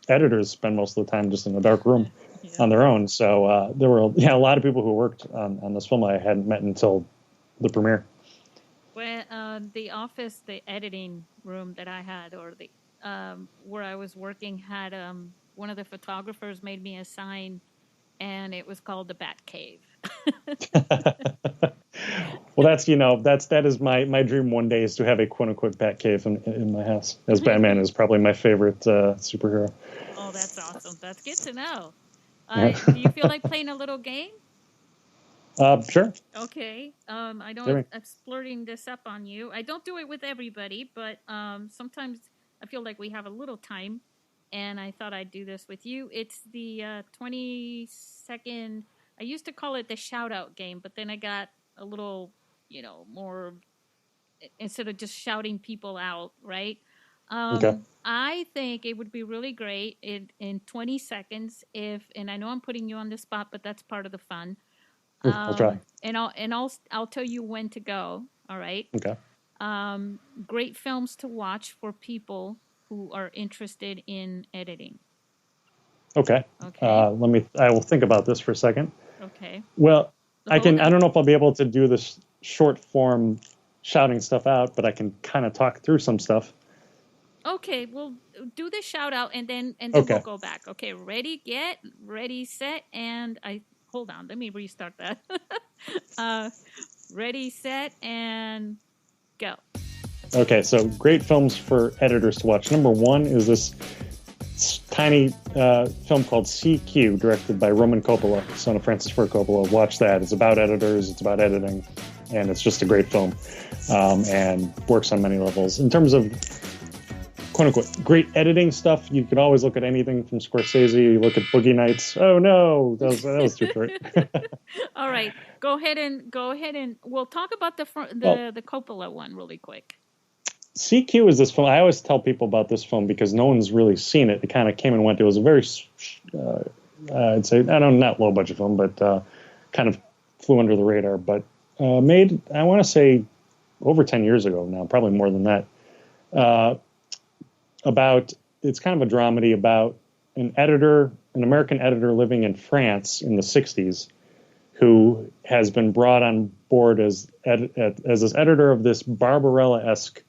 editors spend most of the time just in a dark room on their own. So there were a lot of people who worked on this film I hadn't met until the premiere. Well, the office, the editing room that I had, or the where I was working, had one of the photographers made me a sign, and it was called the Bat Cave. Well, that is my dream one day, is to have a quote unquote Batcave in my house, as Batman is probably my favorite superhero. Oh, that's awesome. That's good to know. Yeah. Do you feel like playing a little game? Sure. Okay. I know Jimmy. I'm splurting this up on you. I don't do it with everybody, but sometimes I feel like we have a little time, and I thought I'd do this with you. It's the 20-second. I used to call it the shout out game, but then I got a little, more, instead of just shouting people out, right? Okay. I think it would be really great in 20 seconds and I know I'm putting you on the spot, but that's part of the fun. I'll try. I'll tell you when to go. All right. Okay. Great films to watch for people who are interested in editing. Okay. Okay. I will think about this for a second. Okay. Well, I Hold don't know if I'll be able to do this short form shouting stuff out, but I can kind of talk through some stuff. Okay, we'll do the shout out and then Okay. we'll go back. Okay, ready, set, and hold on, let me restart that. Ready, set, and go. Okay, so great films for editors to watch. Number one is this tiny film called CQ, directed by Roman Coppola, son of Francis Ford Coppola. Watch that. It's about editors, it's about editing, and it's just a great film, and works on many levels. In terms of quote-unquote great editing stuff, you could always look at anything from Scorsese. You look at Boogie Nights. Oh no, that was too short. All right, go ahead and we'll talk about the Coppola one really quick. CQ is this film. I always tell people about this film because no one's really seen it. It kind of came and went. It was a very, I'd say, not low budget film, but kind of flew under the radar. But made, I want to say, over 10 years ago now, probably more than that. It's kind of a dramedy about an American editor living in France in the 60s, who has been brought on board as this editor of this Barbarella-esque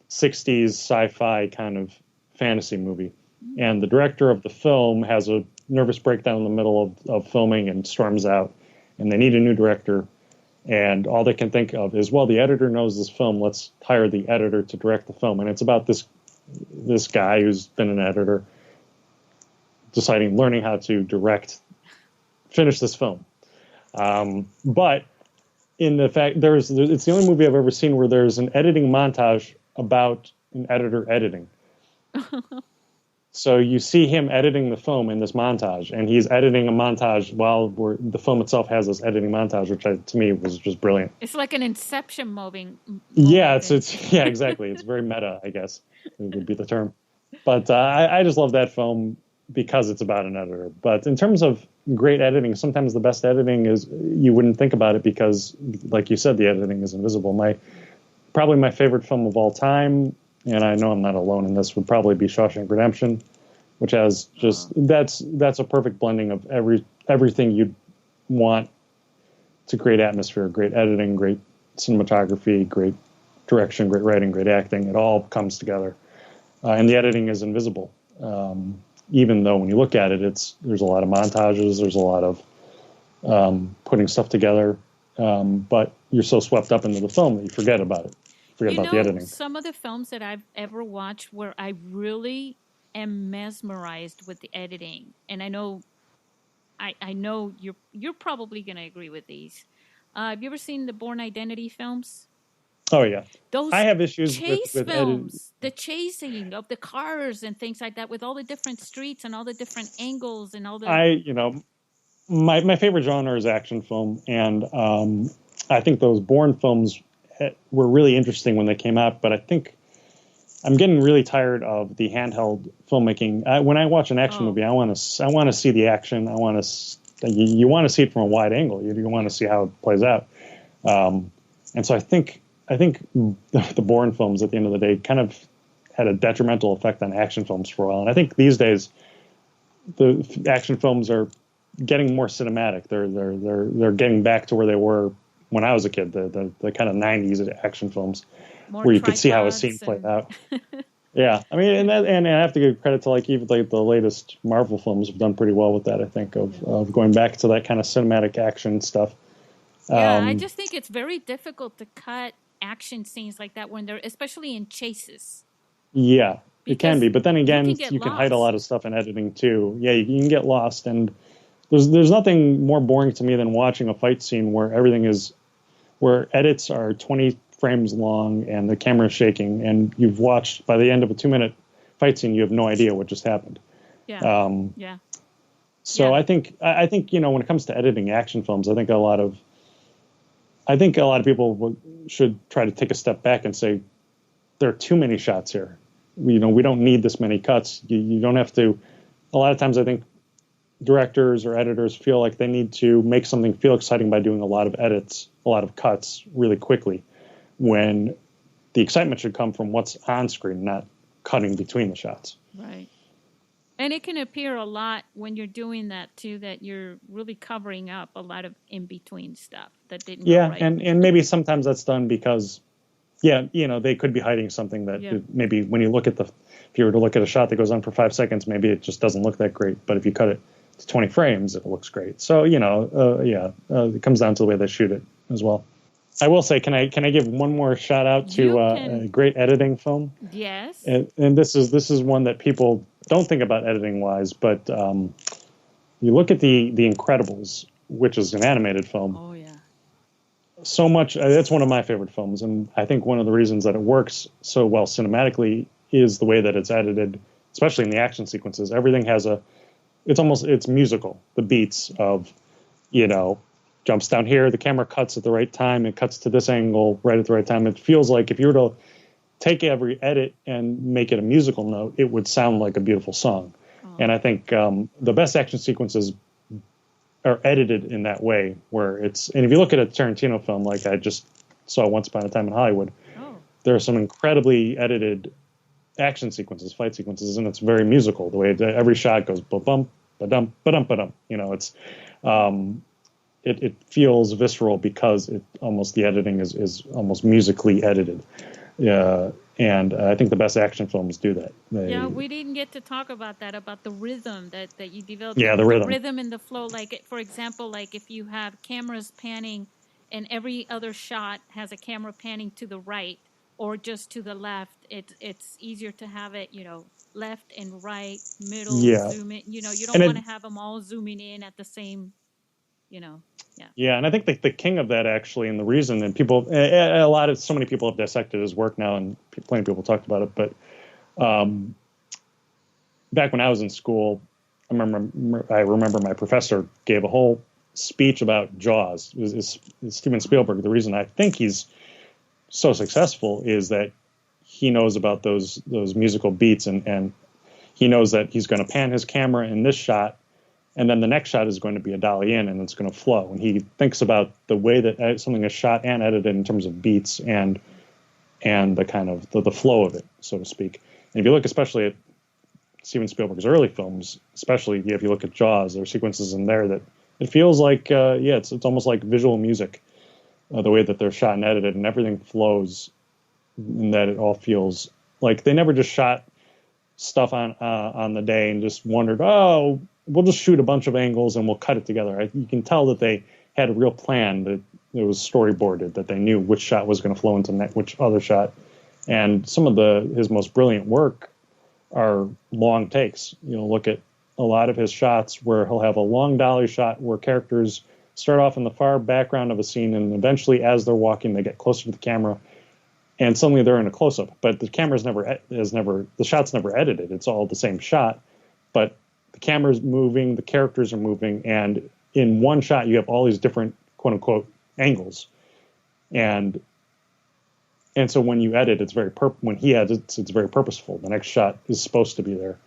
60s sci-fi kind of fantasy movie. And the director of the film has a nervous breakdown in the middle of filming and storms out, and they need a new director. And all they can think of is, well, the editor knows this film, let's hire the editor to direct the film. And it's about this guy who's been an editor learning how to finish this film. But in the fact, it's the only movie I've ever seen where there's an editing montage about an editor editing. So you see him editing the film in this montage, and he's editing a montage while the film itself has this editing montage, which to me was just brilliant. It's like an Inception moving. Yeah, yeah, exactly. It's very meta, I guess it would be the term. But I just love that film because it's about an editor. But in terms of great editing, sometimes the best editing is, you wouldn't think about it because, like you said, the editing is invisible. Probably my favorite film of all time, and I know I'm not alone in this, would probably be Shawshank Redemption, which has just that's a perfect blending of everything you'd want to create atmosphere, great editing, great cinematography, great direction, great writing, great acting. It all comes together, and the editing is invisible. Even though when you look at it, there's a lot of montages, there's a lot of putting stuff together, but you're so swept up into the film that you forget about it. Forget about the editing. Some of the films that I've ever watched where I really am mesmerized with the editing, and I know you're probably going to agree with these. Have you ever seen the Bourne Identity films? Oh yeah, those I have issues chase with films, the chasing of the cars and things like that, with all the different streets and all the different angles and all the. My favorite genre is action film, and I think those Bourne films were really interesting when they came out. But I think I'm getting really tired of the handheld filmmaking. When I watch an action movie, I want to see the action. You want to see it from a wide angle. You want to see how it plays out. And so I think the Bourne films at the end of the day kind of had a detrimental effect on action films for a while. And I think these days the action films are getting more cinematic. They're getting back to where they were when I was a kid, the kind of 90s action films, more where you could see how a scene played out. Yeah, I mean, and I have to give credit to even the latest Marvel films have done pretty well with that. I think of going back to that kind of cinematic action stuff. Yeah, I just think it's very difficult to cut action scenes like that when they're, especially in chases, Yeah, it can because be. But then you again, can get you can hide a lot of lost. stuff in editing too. Yeah, you can get lost. And there's nothing more boring to me than watching a fight scene where everything is, where edits are 20 frames long and the camera is shaking, and you've watched, by the end of a 2-minute fight scene, you have no idea what just happened. Yeah, Um, yeah, so yeah, I think, you know, when it comes to editing action films, I think a lot of people should try to take a step back and say there are too many shots here. You know, we don't need this many cuts. You don't have to. A lot of times, I think directors or editors feel like they need to make something feel exciting by doing a lot of edits, a lot of cuts really quickly, when the excitement should come from what's on screen, not cutting between the shots. right. And it can appear a lot when you're doing that too, that you're really covering up a lot of in between stuff that didn't go Yeah, right. and maybe sometimes that's done because, yeah, you know, they could be hiding something that Yeah, maybe when you look at if you were to look at a shot that goes on for 5 seconds, maybe it just doesn't look that great. But if you cut it to 20 frames, it looks great. So, you know, it comes down to the way they shoot it as well. I will say, can I give one more shout out to you can. a great editing film? Yes. And this is one that people don't think about editing wise, but you look at the Incredibles, which is an animated film. Oh yeah. So much that's one of my favorite films, and I think one of the reasons that it works so well cinematically is the way that it's edited, especially in the action sequences. Everything has it's musical. The beats of, you know, jumps down here, the camera cuts at the right time, it cuts to this angle right at the right time. It feels like if you were to take every edit and make it a musical note, it would sound like a beautiful song. Oh. And I think the best action sequences are edited in that way, where it's, and if you look at a Tarantino film like I just saw Once Upon a Time in Hollywood, Oh. there are some incredibly edited action sequences, fight sequences, and it's very musical. The way every shot goes ba bum ba dum ba dum ba dum. You know, it's um, it feels visceral because the editing is almost musically edited. And I think the best action films do that. Yeah, we didn't get to talk about that, about the rhythm that you develop, Yeah, the the rhythm. rhythm and the flow. Like, for example, like if you have cameras panning and every other shot has a camera panning to the right or just to the left, it's easier to have it, left and right, middle, Yeah, zoom in. You don't and want to it have them all zooming in at the same, you know. Yeah. yeah, and I think the king of that actually, and the reason, and people, so many people have dissected his work now, and plenty of people talked about it. But back when I was in school, I remember my professor gave a whole speech about Jaws. Is Steven Spielberg. The reason I think he's so successful is that he knows about those musical beats, and he knows that he's going to pan his camera in this shot, and then the next shot is going to be a dolly in, and it's going to flow. And he thinks about the way that something is shot and edited in terms of beats and the kind of the flow of it, so to speak. And if you look especially at Steven Spielberg's early films, especially if you look at Jaws, there are sequences in there that it feels like it's almost like visual music, the way that they're shot and edited, and everything flows, and that it all feels like they never just shot stuff on the day and just wondered, oh, we'll just shoot a bunch of angles and we'll cut it together. You can tell that they had a real plan, that it was storyboarded, that they knew which shot was going to flow into which other shot. And some of his most brilliant work are long takes. Look at a lot of his shots where he'll have a long dolly shot where characters start off in the far background of a scene, and eventually as they're walking, they get closer to the camera, and suddenly they're in a close-up. But the the shot's never edited. It's all the same shot, but the camera's moving, the characters are moving, and in one shot you have all these different quote-unquote angles. And so when you edit, when he edits, it's very purposeful. The next shot is supposed to be there,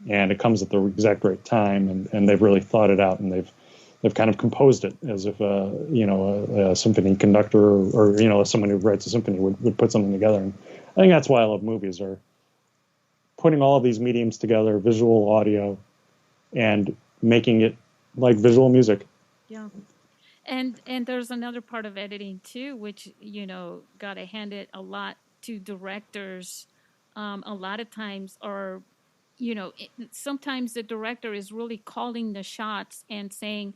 and it comes at the exact right time, and they've really thought it out, and they've kind of composed it as if a symphony conductor or someone who writes a symphony would put something together. And I think that's why I love movies, are putting all of these mediums together, visual, audio, and making it like visual music. Yeah. And there's another part of editing too, which gotta hand it a lot to directors. A lot of times, or sometimes the director is really calling the shots and saying,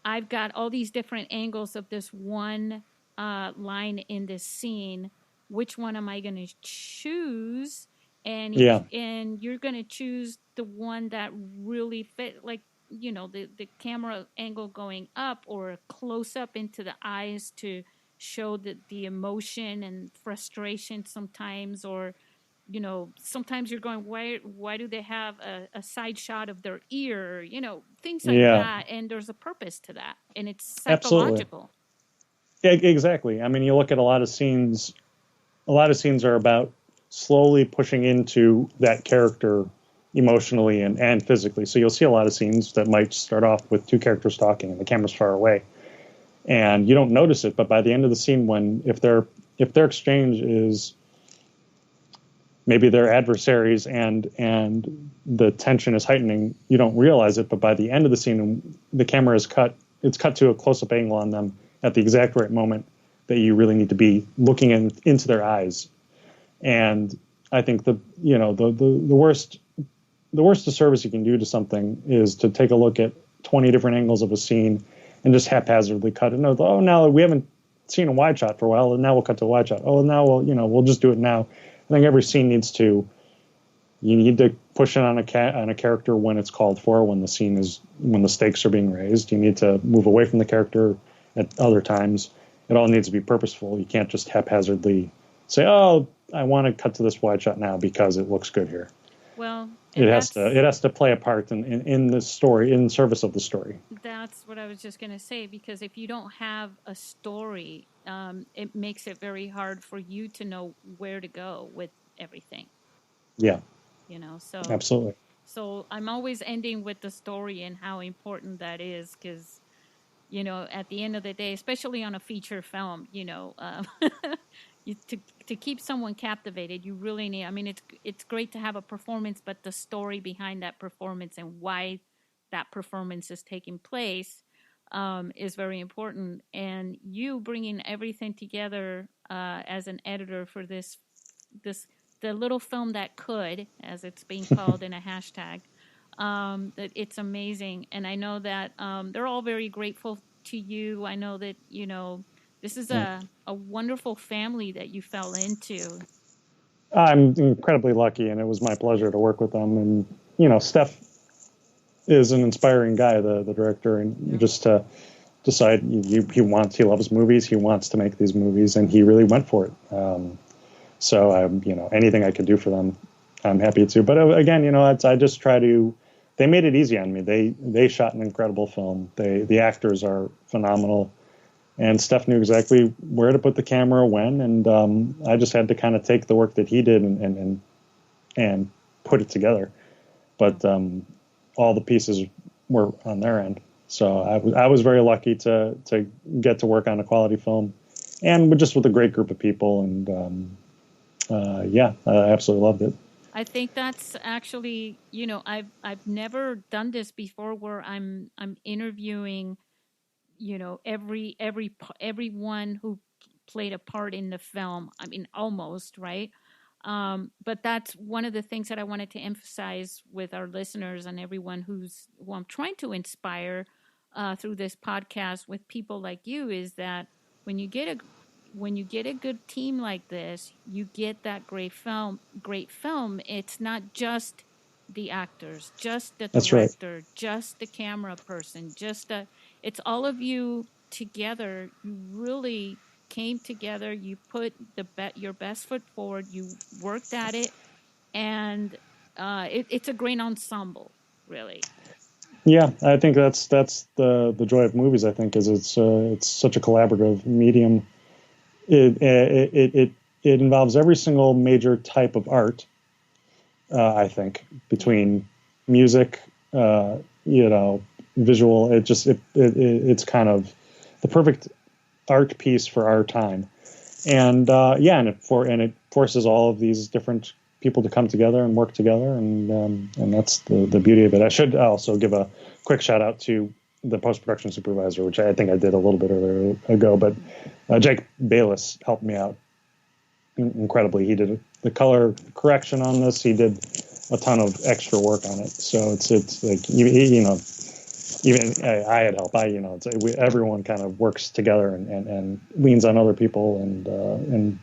I've got all these different angles of this one line in this scene. Which one am I going to choose? Yeah. And you're going to choose the one that really fit, like, the camera angle going up or a close up into the eyes to show the emotion and frustration sometimes, or sometimes you're going, why do they have a side shot of their ear, things like Yeah. that. And there's a purpose to that, and it's Absolutely. psychological. Yeah, exactly. I mean, you look at a lot of scenes. A lot of scenes are about slowly pushing into that character emotionally and physically. So you'll see a lot of scenes that might start off with two characters talking and the camera's far away, and you don't notice it. But by the end of the scene, if their exchange is maybe they're adversaries and the tension is heightening, you don't realize it. But by the end of the scene, the camera is cut. It's cut to a close-up angle on them at the exact right moment that you really need to be looking into their eyes. And I think the worst disservice you can do to something is to take a look at 20 different angles of a scene and just haphazardly cut it. No, oh, now we haven't seen a wide shot for a while, and now we'll cut to a wide shot. Oh, now we'll just do it now. I think every scene you need to push it on a character when it's called for, when the stakes are being raised. You need to move away from the character at other times. It all needs to be purposeful. You can't just haphazardly say, "Oh, I want to cut to this wide shot now because it looks good here." Well, it has to play a part in the story, in service of the story. That's what I was just going to say, because if you don't have a story, it makes it very hard for you to know where to go with everything. Yeah. So Absolutely. So I'm always ending with the story and how important that is, because at the end of the day, especially on a feature film, to keep someone captivated, you really need. I mean, it's great to have a performance, but the story behind that performance and why that performance is taking place is very important. And you bringing everything together as an editor for this the little film that could, as it's being called in a hashtag. That it's amazing, and I know that they're all very grateful to you. I know that this is a wonderful family that you fell into. I'm incredibly lucky, and it was my pleasure to work with them. And Steph is an inspiring guy, the director, and just to decide he loves movies, he wants to make these movies, and he really went for it. So anything I could do for them, I'm happy to. But again, I just try to. They made it easy on me. They shot an incredible film. The actors are phenomenal, and Steph knew exactly where to put the camera when, and I just had to kind of take the work that he did and put it together. But all the pieces were on their end, so I was very lucky to get to work on a quality film, and just with a great group of people, and I absolutely loved it. I think that's actually, I've never done this before, where I'm interviewing, everyone who played a part in the film. I mean, almost, right? But that's one of the things that I wanted to emphasize with our listeners and everyone who I'm trying to inspire through this podcast with people like you, is that when you get a good team like this, you get that great film. Great film. It's not just the actors, just the That's right. director, just the camera person, it's all of you together. You really came together. You put your best foot forward. You worked at it, and it's a great ensemble, really. Yeah, I think that's the joy of movies. I think is it's such a collaborative medium. It involves every single major type of art. I think between music, visual. It's kind of the perfect art piece for our time. And and it forces all of these different people to come together and work together, and that's the beauty of it. I should also give a quick shout out to the post-production supervisor, which I think I did a little bit earlier ago, but Jake Bayless helped me out incredibly. He did the color correction on this. He did a ton of extra work on it. So it's like even I had help. Everyone kind of works together and leans on other people, and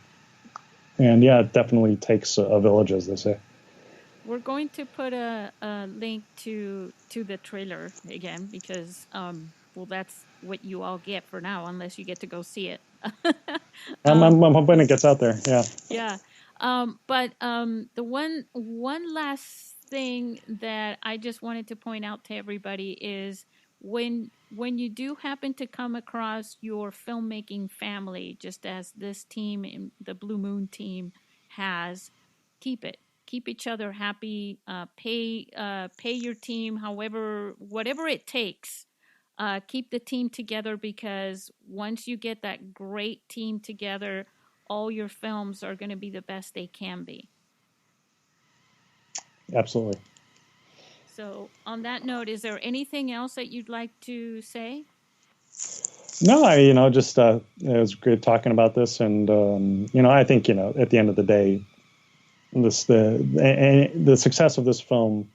yeah, it definitely takes a village, as they say. We're going to put a link to the trailer again because well, that's what you all get for now, unless you get to go see it. I'm hoping it gets out there. Yeah. Yeah. But the one last thing that I just wanted to point out to everybody is when you do happen to come across your filmmaking family, just as this team, the Blue Moon team, has, keep it. Keep each other happy. Pay your team, however, whatever it takes. Keep the team together, because once you get that great team together, all your films are going to be the best they can be. Absolutely. So, on that note, is there anything else that you'd like to say? No, just it was great talking about this, and I think at the end of the day, the success of this film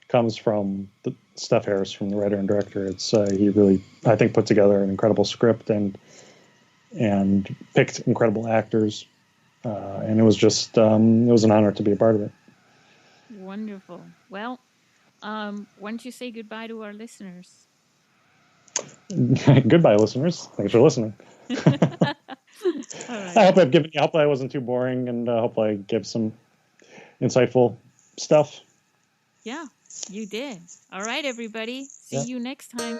comes from Steph Harris, from the writer and director. It's he really, I think, put together an incredible script and picked incredible actors, and it was just it was an honor to be a part of it. Wonderful. Well, why don't you say goodbye to our listeners? Goodbye, listeners. Thanks for listening. Right. I hope I wasn't too boring, and hope I gave some insightful stuff. Yeah, you did. All right, everybody. See you next time.